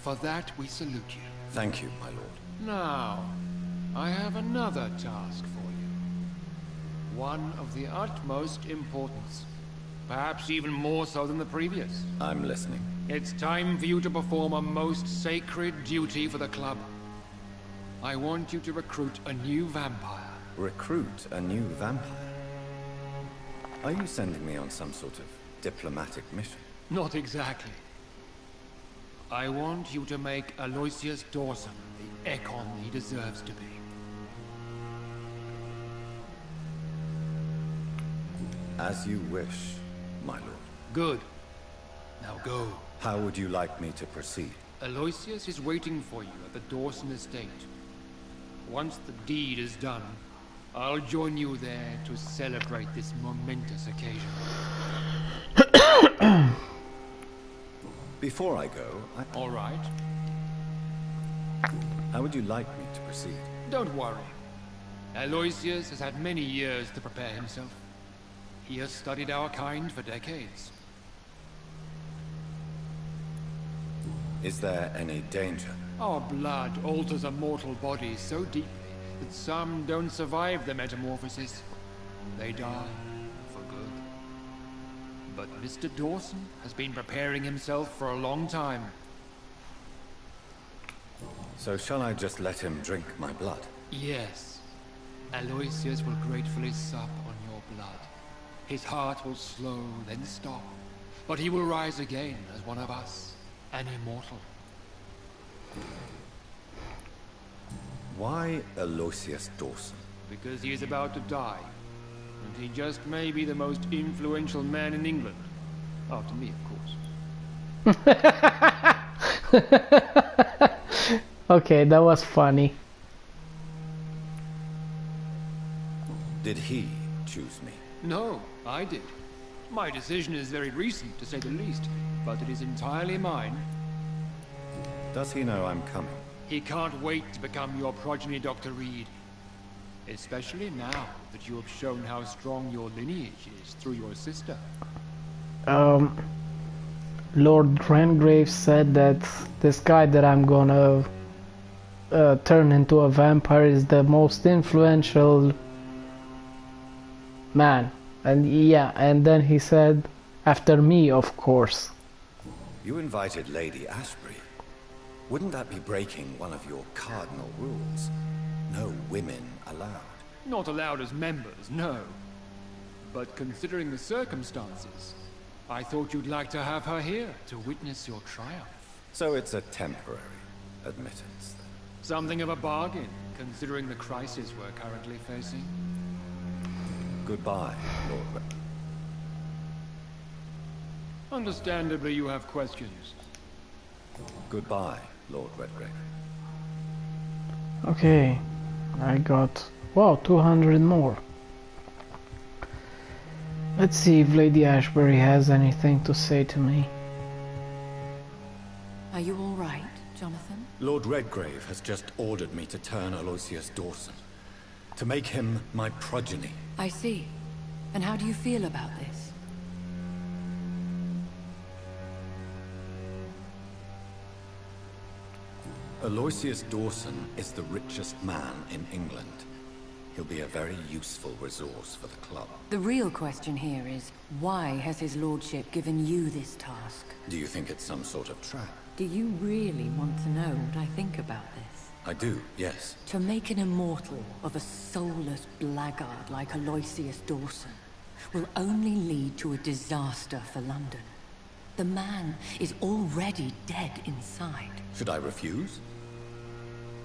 S12: For that, we salute you.
S3: Thank you, my lord.
S12: Now, I have another task for you. One of the utmost importance. Perhaps even more so than the previous.
S3: I'm listening.
S12: It's time for you to perform a most sacred duty for the club. I want you to recruit a new vampire.
S3: Recruit a new vampire? Are you sending me on some sort of diplomatic mission?
S12: Not exactly. I want you to make Aloysius Dawson the Ekon he deserves to be.
S3: As you wish, my lord.
S12: Good. Now go.
S3: How would you like me to proceed?
S12: Aloysius is waiting for you at the Dawson estate. Once the deed is done, I'll join you there to celebrate this momentous occasion.
S3: Before I go,
S12: All right.
S3: How would you like me to proceed?
S12: Don't worry. Aloysius has had many years to prepare himself. He has studied our kind for decades.
S3: Is there any danger?
S12: Our blood alters a mortal body so deeply that some don't survive the metamorphosis. They die for good. But Mr. Dawson has been preparing himself for a long time.
S3: So shall I just let him drink my blood?
S12: Yes. Aloysius will gratefully sup on your blood. His heart will slow, then stop. But he will rise again as one of us, an immortal.
S3: Why Aloysius Dawson?
S12: Because he is about to die. And he just may be the most influential man in England. After me, of course.
S1: Okay, that was funny.
S3: Did he choose me?
S12: No, I did. My decision is very recent, to say the least, but it is entirely mine.
S3: Does he know I'm coming?
S12: He can't wait to become your progeny, Dr. Reed. Especially now that you have shown how strong your lineage is through your sister.
S1: Lord Grangrave said that this guy that I'm gonna turn into a vampire is the most influential man. And yeah, and then he said, after me, of course.
S3: You invited Lady Ashbury. Wouldn't that be breaking one of your cardinal rules? No women allowed.
S12: Not allowed as members, no. But considering the circumstances, I thought you'd like to have her here to witness your triumph.
S3: So it's a temporary admittance, then.
S12: Something of a bargain, considering the crisis we're currently facing.
S3: Goodbye, Lord Red.
S12: Understandably, you have questions.
S3: Goodbye, Lord Redgrave.
S1: Okay, I got, wow, 200 more. Let's see if Lady Ashbury has anything to say to me.
S9: Are you all right, Jonathan?
S3: Lord Redgrave has just ordered me to turn Aloysius Dawson, to make him my progeny.
S9: I see. And how do you feel about this?
S3: Aloysius Dawson is the richest man in England. He'll be a very useful resource for the club.
S9: The real question here is, why has his lordship given you this task?
S3: Do you think it's some sort of trap?
S9: Do you really want to know what I think about this?
S3: I do, yes.
S9: To make an immortal of a soulless blackguard like Aloysius Dawson will only lead to a disaster for London. The man is already dead inside.
S3: Should I refuse?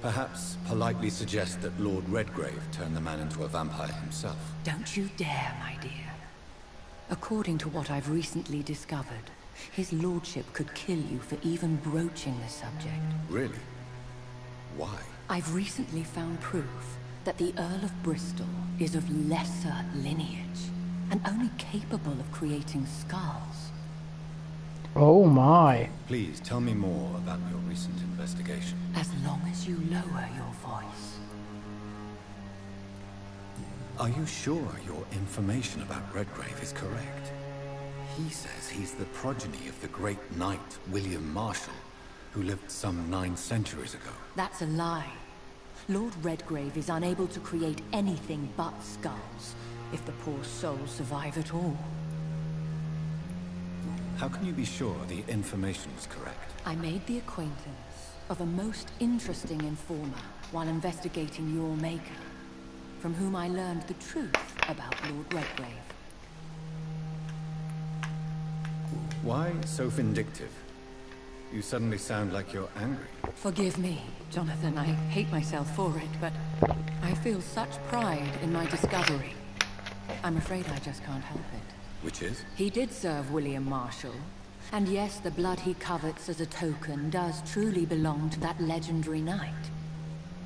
S3: Perhaps politely suggest that Lord Redgrave turn the man into a vampire himself.
S9: Don't you dare, my dear. According to what I've recently discovered, his lordship could kill you for even broaching the subject.
S3: Really? Why?
S9: I've recently found proof that the Earl of Bristol is of lesser lineage, and only capable of creating skulls.
S1: Oh my.
S3: Please tell me more about your recent investigation.
S9: As long as you lower your voice.
S3: Are you sure your information about Redgrave is correct? He says he's the progeny of the great knight William Marshall, who lived some 9 centuries ago.
S9: That's a lie. Lord Redgrave is unable to create anything but skulls, if the poor soul survive at all.
S3: How can you be sure the information is correct?
S9: I made the acquaintance of a most interesting informer while investigating your maker, from whom I learned the truth about Lord Redgrave.
S3: Why so vindictive? You suddenly sound like you're angry.
S9: Forgive me, Jonathan. I hate myself for it, but I feel such pride in my discovery. I'm afraid I just can't help it.
S3: Which is?
S9: He did serve William Marshall. And yes, the blood he covets as a token does truly belong to that legendary knight.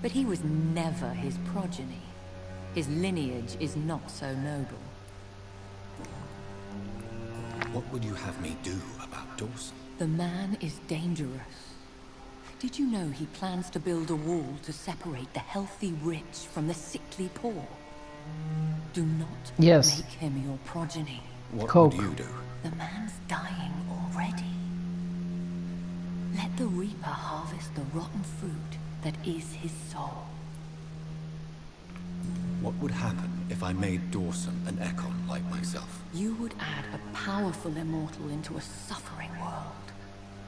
S9: But he was never his progeny. His lineage is not so noble.
S3: What would you have me do about Dawson?
S9: The man is dangerous. Did you know he plans to build a wall to separate the healthy rich from the sickly poor? Do not make him your progeny.
S3: What would you do?
S9: The man's dying already. Let the Reaper harvest the rotten fruit that is his soul.
S3: What would happen if I made Dawson an Ekon like myself?
S9: You would add a powerful immortal into a suffering world.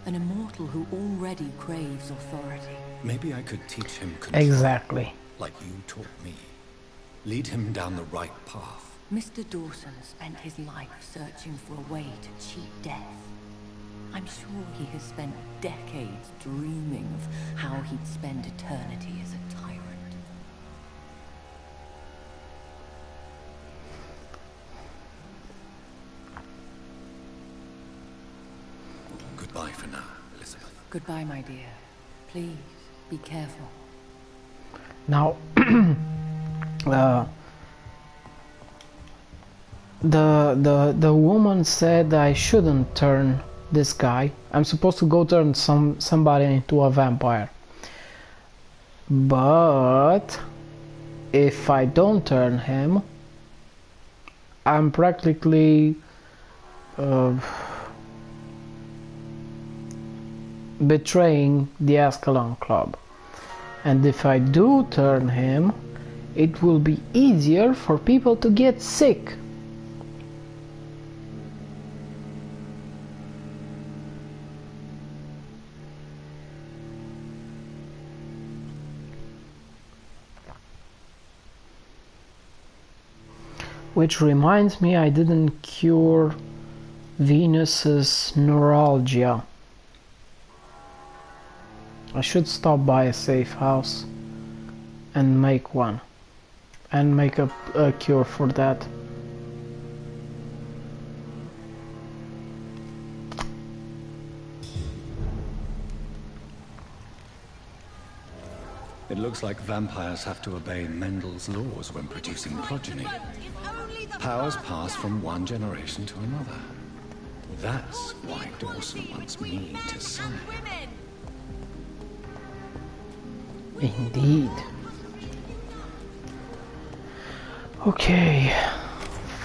S9: An immortal who already craves authority.
S3: Maybe I could teach him control.
S1: Exactly.
S3: Like you taught me. Lead him down the right path.
S9: Mr. Dawson spent his life searching for a way to cheat death. I'm sure he has spent decades dreaming of how he'd spend eternity as a tyrant.
S3: Goodbye for now, Elizabeth.
S9: Goodbye, my dear. Please, be careful.
S1: Now, the woman said I shouldn't turn this guy. I'm supposed to go turn somebody into a vampire. But if I don't turn him, I'm practically betraying the Ascalon Club. And if I do turn him, it will be easier for people to get sick. Which reminds me, I didn't cure Venus's neuralgia. I should stop by a safe house and make one. And make a cure for that.
S3: It looks like vampires have to obey Mendel's laws when producing progeny. Powers pass from one generation to another. That's why Dawson wants me to sire.
S1: Indeed. Okay,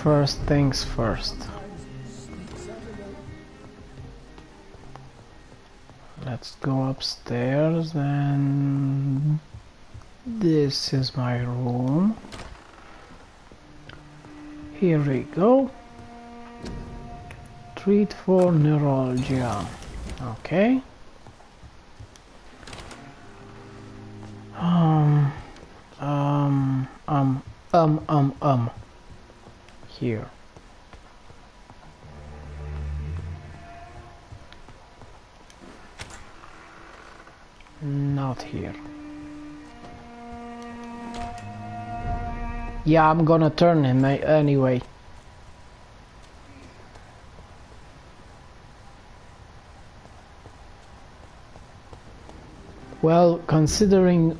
S1: first things first. Let's go upstairs, and this is my room. Here we go. Treat for neuralgia. Okay. Here. Not here. Yeah, I'm gonna turn him anyway. Well, considering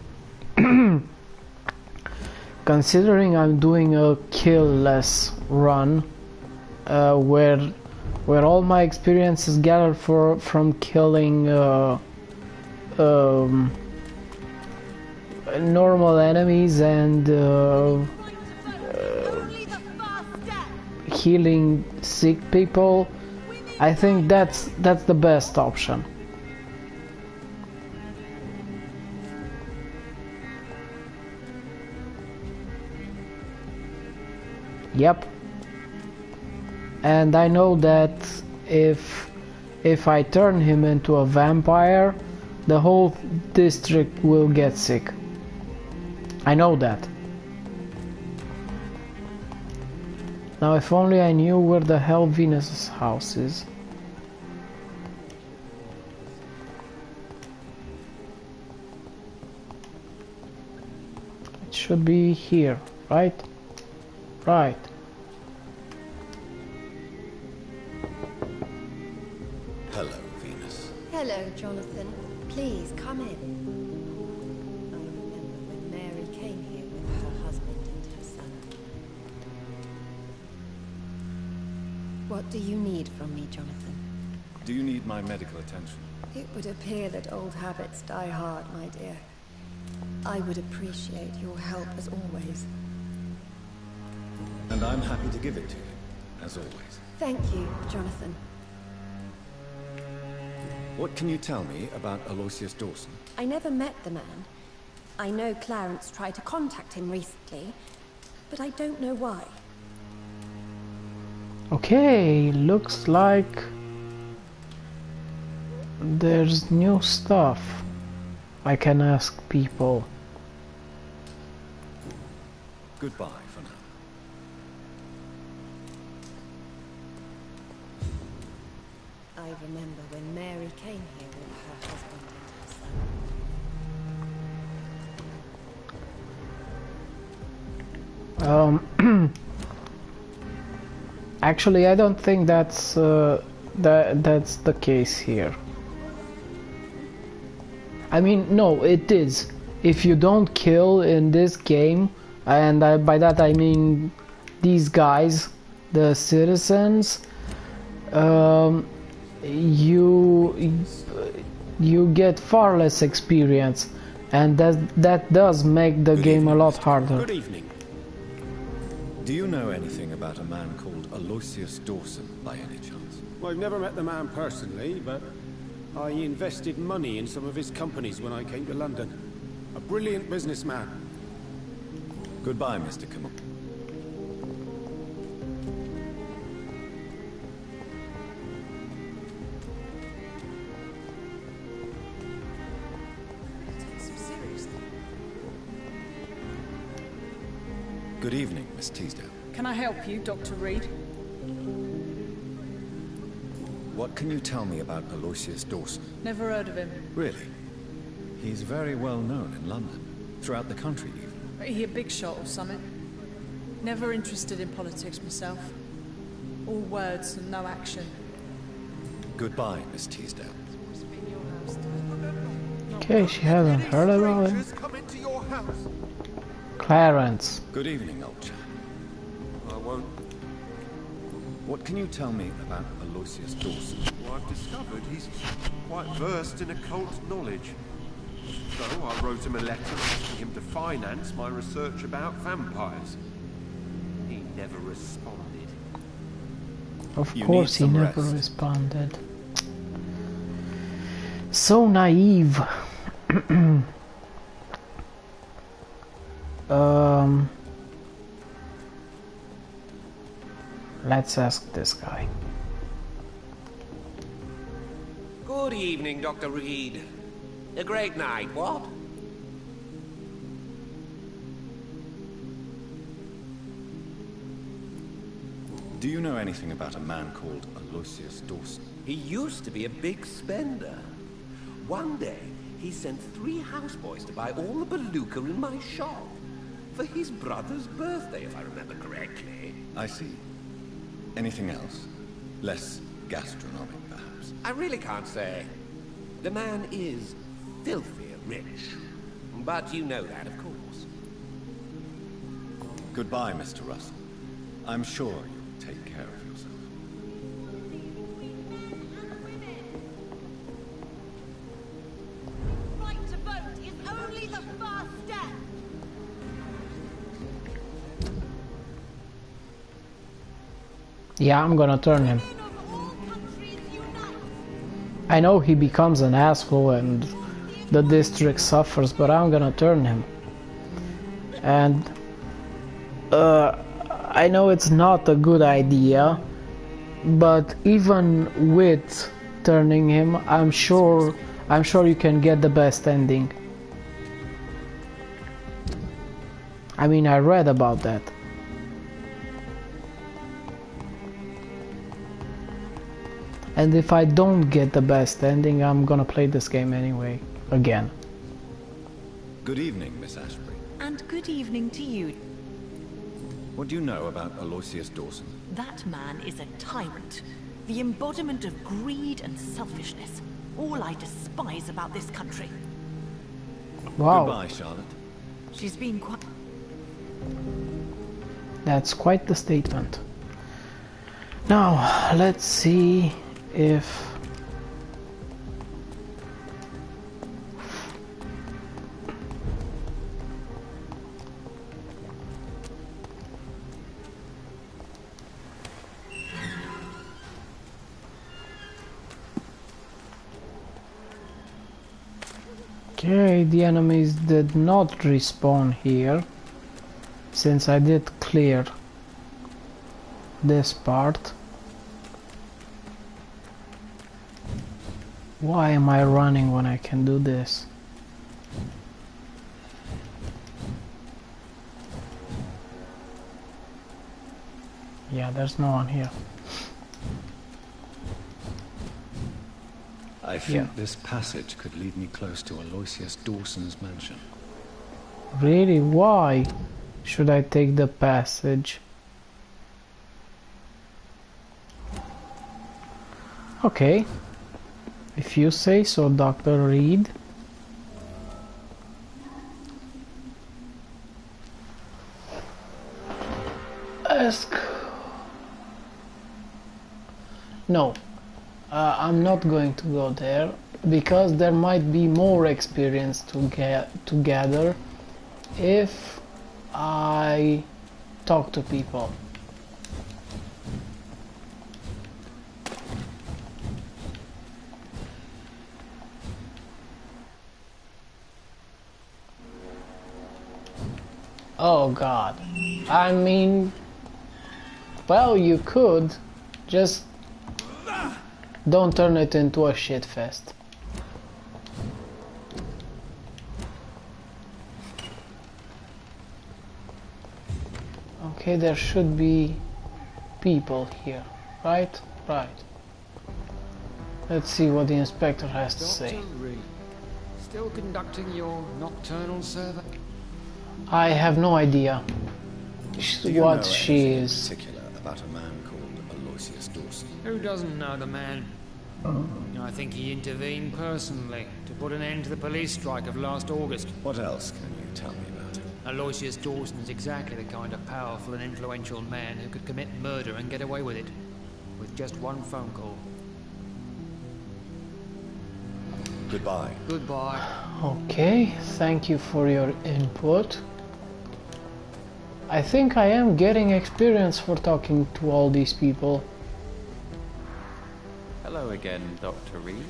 S1: I'm doing a kill-less run, where all my experience is gathered from killing normal enemies and healing sick people, I think that's the best option. Yep. And I know that if I turn him into a vampire, the whole district will get sick. I know that. Now if only I knew where the hell Venus's house is. It should be here, right? Right.
S3: Hello, Venus.
S2: Hello, Jonathan. Please, come in. I remember when Mary came here with her husband and her son. What do you need from me, Jonathan?
S3: Do you need my medical attention?
S2: It would appear that old habits die hard, my dear. I would appreciate your help as always.
S3: And I'm happy to give it to you, as always.
S2: Thank you, Jonathan.
S3: What can you tell me about Aloysius Dawson?
S2: I never met the man. I know Clarence tried to contact him recently, but I don't know why.
S1: Okay, looks like there's new stuff I can ask people.
S3: Goodbye for now.
S2: I remember when Mary came here with her husband and her son.
S1: Actually, I don't think that's that's the case here. I mean, no, it is. If you don't kill in this game, and by that I mean these guys, the citizens, you get far less experience, and that does make the game a lot harder.
S3: Good evening. Do you know anything about a man called Aloysius Dawson, by any chance?
S4: Well, I've never met the man personally, but I invested money in some of his companies when I came to London. A brilliant businessman.
S3: Goodbye, Mr. Kimmel. Good evening, Miss Teasdale.
S13: Can I help you, Dr. Reed?
S3: What can you tell me about Aloysius Dawson?
S13: Never heard of him.
S3: Really? He's very well known in London, throughout the country even.
S13: He a big shot or something? Never interested in politics myself. All words and no action.
S3: Goodbye, Miss Teasdale.
S1: Okay, she hasn't heard about him. Clarence.
S3: Good evening, old chap.
S8: I won't.
S3: What can you tell me about Aloysius Dawson?
S8: Well, I've discovered he's quite versed in occult knowledge. So I wrote him a letter asking him to finance my research about vampires. He never responded.
S1: Of course he never responded. So naive. Let's ask this guy.
S14: Good evening, Dr. Reed. A great night, what?
S3: Do you know anything about a man called Aloysius Dawson?
S14: He used to be a big spender. One day, he sent 3 houseboys to buy all the beluga in my shop. For his brother's birthday, if I remember correctly.
S3: I see. Anything else? Less gastronomic, perhaps?
S14: I really can't say. The man is filthy rich. But you know that, of course.
S3: Goodbye, Mr. Russell. I'm sure you'll take care of yourself.
S6: Right to vote is only the first step.
S1: Yeah, I'm gonna turn him. I know he becomes an asshole and the district suffers, but I'm gonna turn him. And I know it's not a good idea, but even with turning him, I'm sure you can get the best ending. I mean, I read about that. And if I don't get the best ending, I'm gonna play this game anyway, again.
S3: Good evening, Miss Ashbury.
S15: And good evening to you.
S3: What do you know about Aloysius Dawson?
S15: That man is a tyrant. The embodiment of greed and selfishness. All I despise about this country.
S1: Wow.
S3: Goodbye, Charlotte.
S15: She's been quite...
S1: That's quite the statement. Now, let's see if... Okay, the enemies did not respawn here, since I did clear this part. Why am I running when I can do this? Yeah, there's no one here.
S3: I think this passage could lead me close to Aloysius Dawson's mansion.
S1: Really? Why should I take the passage? Okay. If you say so, Dr. Reed. Ask. No. I'm not going to go there because there might be more experience to gather if I talk to people. Oh God. I mean, well, you could just don't turn it into a shit fest. Oh. Okay, there should be people here, right? Right. Let's see what the inspector has to say.
S12: Dr. Reed, still conducting your nocturnal survey?
S1: I have no idea what she
S3: in
S1: is.
S3: particular about a man called Aloysius Dawson?
S12: Who doesn't know the man? I think he intervened personally to put an end to the police strike of last August.
S3: What else can you tell me about him?
S12: Aloysius Dawson is exactly the kind of powerful and influential man who could commit murder and get away with it, with just one phone call.
S3: Goodbye.
S12: Goodbye.
S1: Okay, thank you for your input. I think I am getting experience for talking to all these people.
S16: Hello again, Dr. Reed.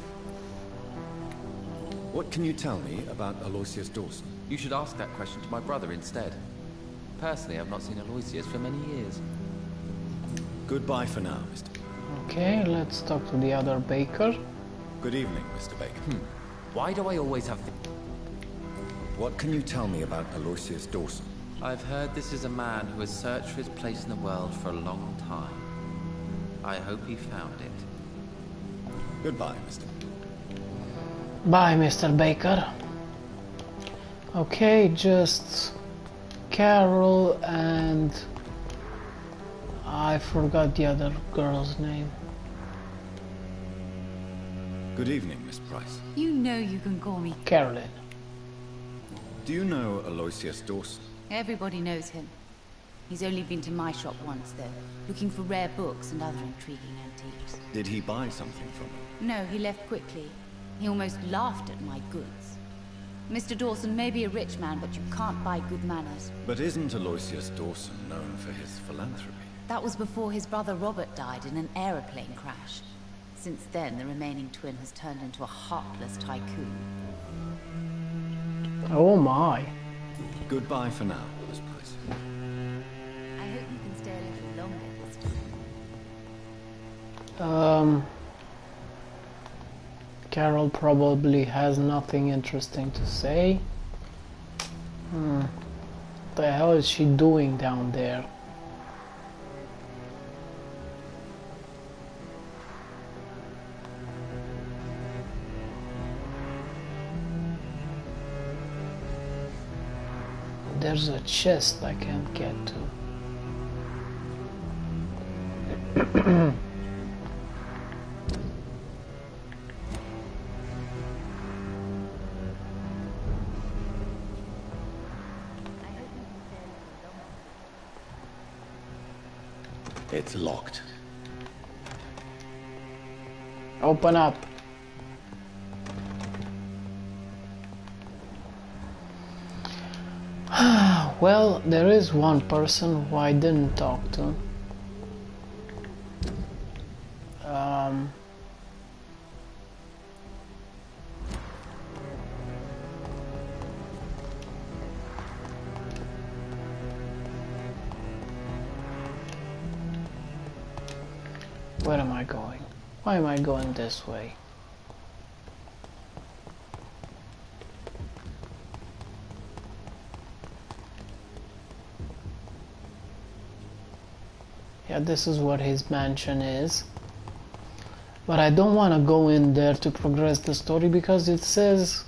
S3: What can you tell me about Aloysius Dawson?
S16: You should ask that question to my brother instead. Personally, I've not seen Aloysius for many years.
S3: Goodbye for now, Mr.
S1: Okay, let's talk to the other baker.
S3: Good evening, Mr. Baker.
S16: Why do I always have...
S3: What can you tell me about Aloysius Dawson?
S16: I've heard this is a man who has searched for his place in the world for a long time. I hope he found it.
S3: Goodbye, Mr.
S1: Bye, Mr. Baker. Okay, just Carol and I forgot the other girl's name.
S3: Good evening, Miss Price.
S17: You know you can call me.
S1: Carolyn.
S3: Do you know Aloysius Dawson?
S17: Everybody knows him. He's only been to my shop once, though, looking for rare books and other intriguing antiques.
S3: Did he buy something from you?
S17: No, he left quickly. He almost laughed at my goods. Mr. Dawson may be a rich man, but you can't buy good manners.
S3: But isn't Aloysius Dawson known for his philanthropy?
S17: That was before his brother Robert died in an aeroplane crash. Since then, the remaining twin has turned into a heartless tycoon.
S1: Oh my.
S3: Goodbye for now, Miss Price.
S17: I hope you can stay a little longer this time.
S1: Carol probably has nothing interesting to say. What the hell is she doing down there? There's a chest I can't get to.
S3: It's locked.
S1: Open up. Well, there is one person who I didn't talk to. Where am I going? Why am I going this way? Yeah, this is what his mansion is. But I don't want to go in there to progress the story because it says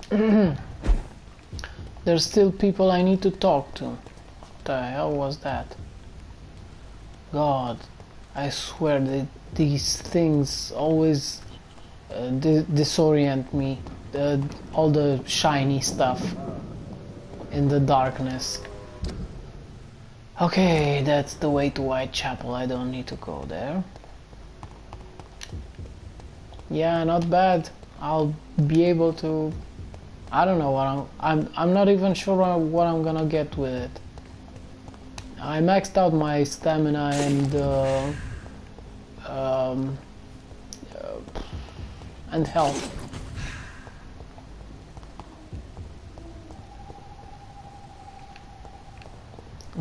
S1: there's still people I need to talk to. What the hell was that? God, I swear that these things always disorient me. All the shiny stuff in the darkness. Okay, that's the way to Whitechapel. I don't need to go there. Yeah, not bad. I'll be able to. I don't know what I'm not even sure what I'm gonna get with it. I maxed out my stamina and health.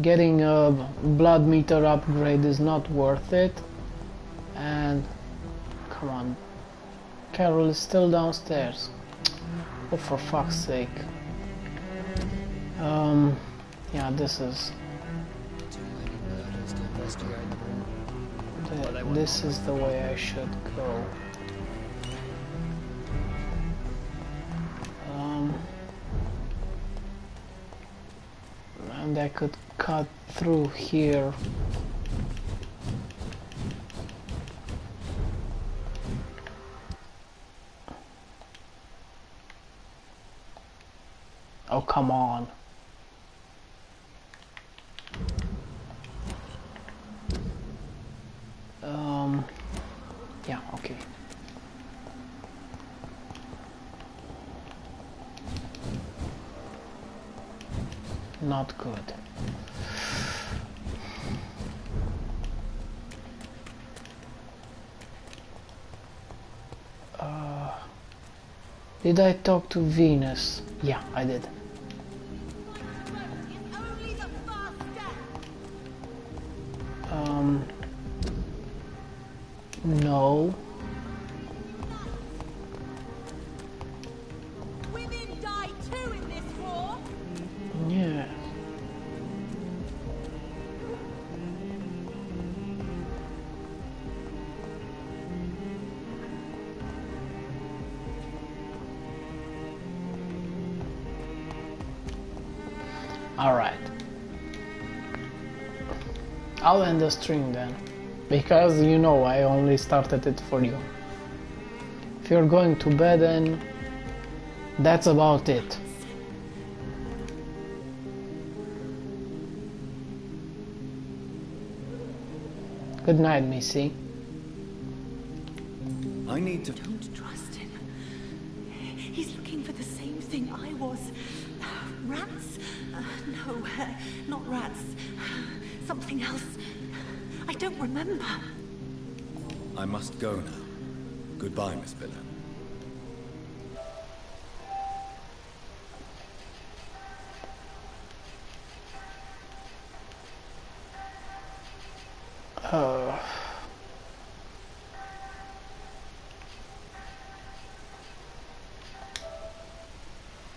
S1: Getting a blood meter upgrade is not worth it. And come on, Carol is still downstairs. Oh, for fuck's sake. Yeah, this is this is the way I should go. And I could cut through here. Oh, come on. Yeah, okay. Not good. Did I talk to Venus? Yeah, I did. No.
S6: Women die too in this war.
S1: Yeah. Alright. I'll end the stream then. Because you know I only started it for you. If you're going to bed then that's about it. Good night, Missy.
S3: I need to...
S15: Don't trust him. He's looking for the same thing I was. Rats? No, not rats. Something else. I don't remember.
S3: I must go now. Goodbye, Miss Biller.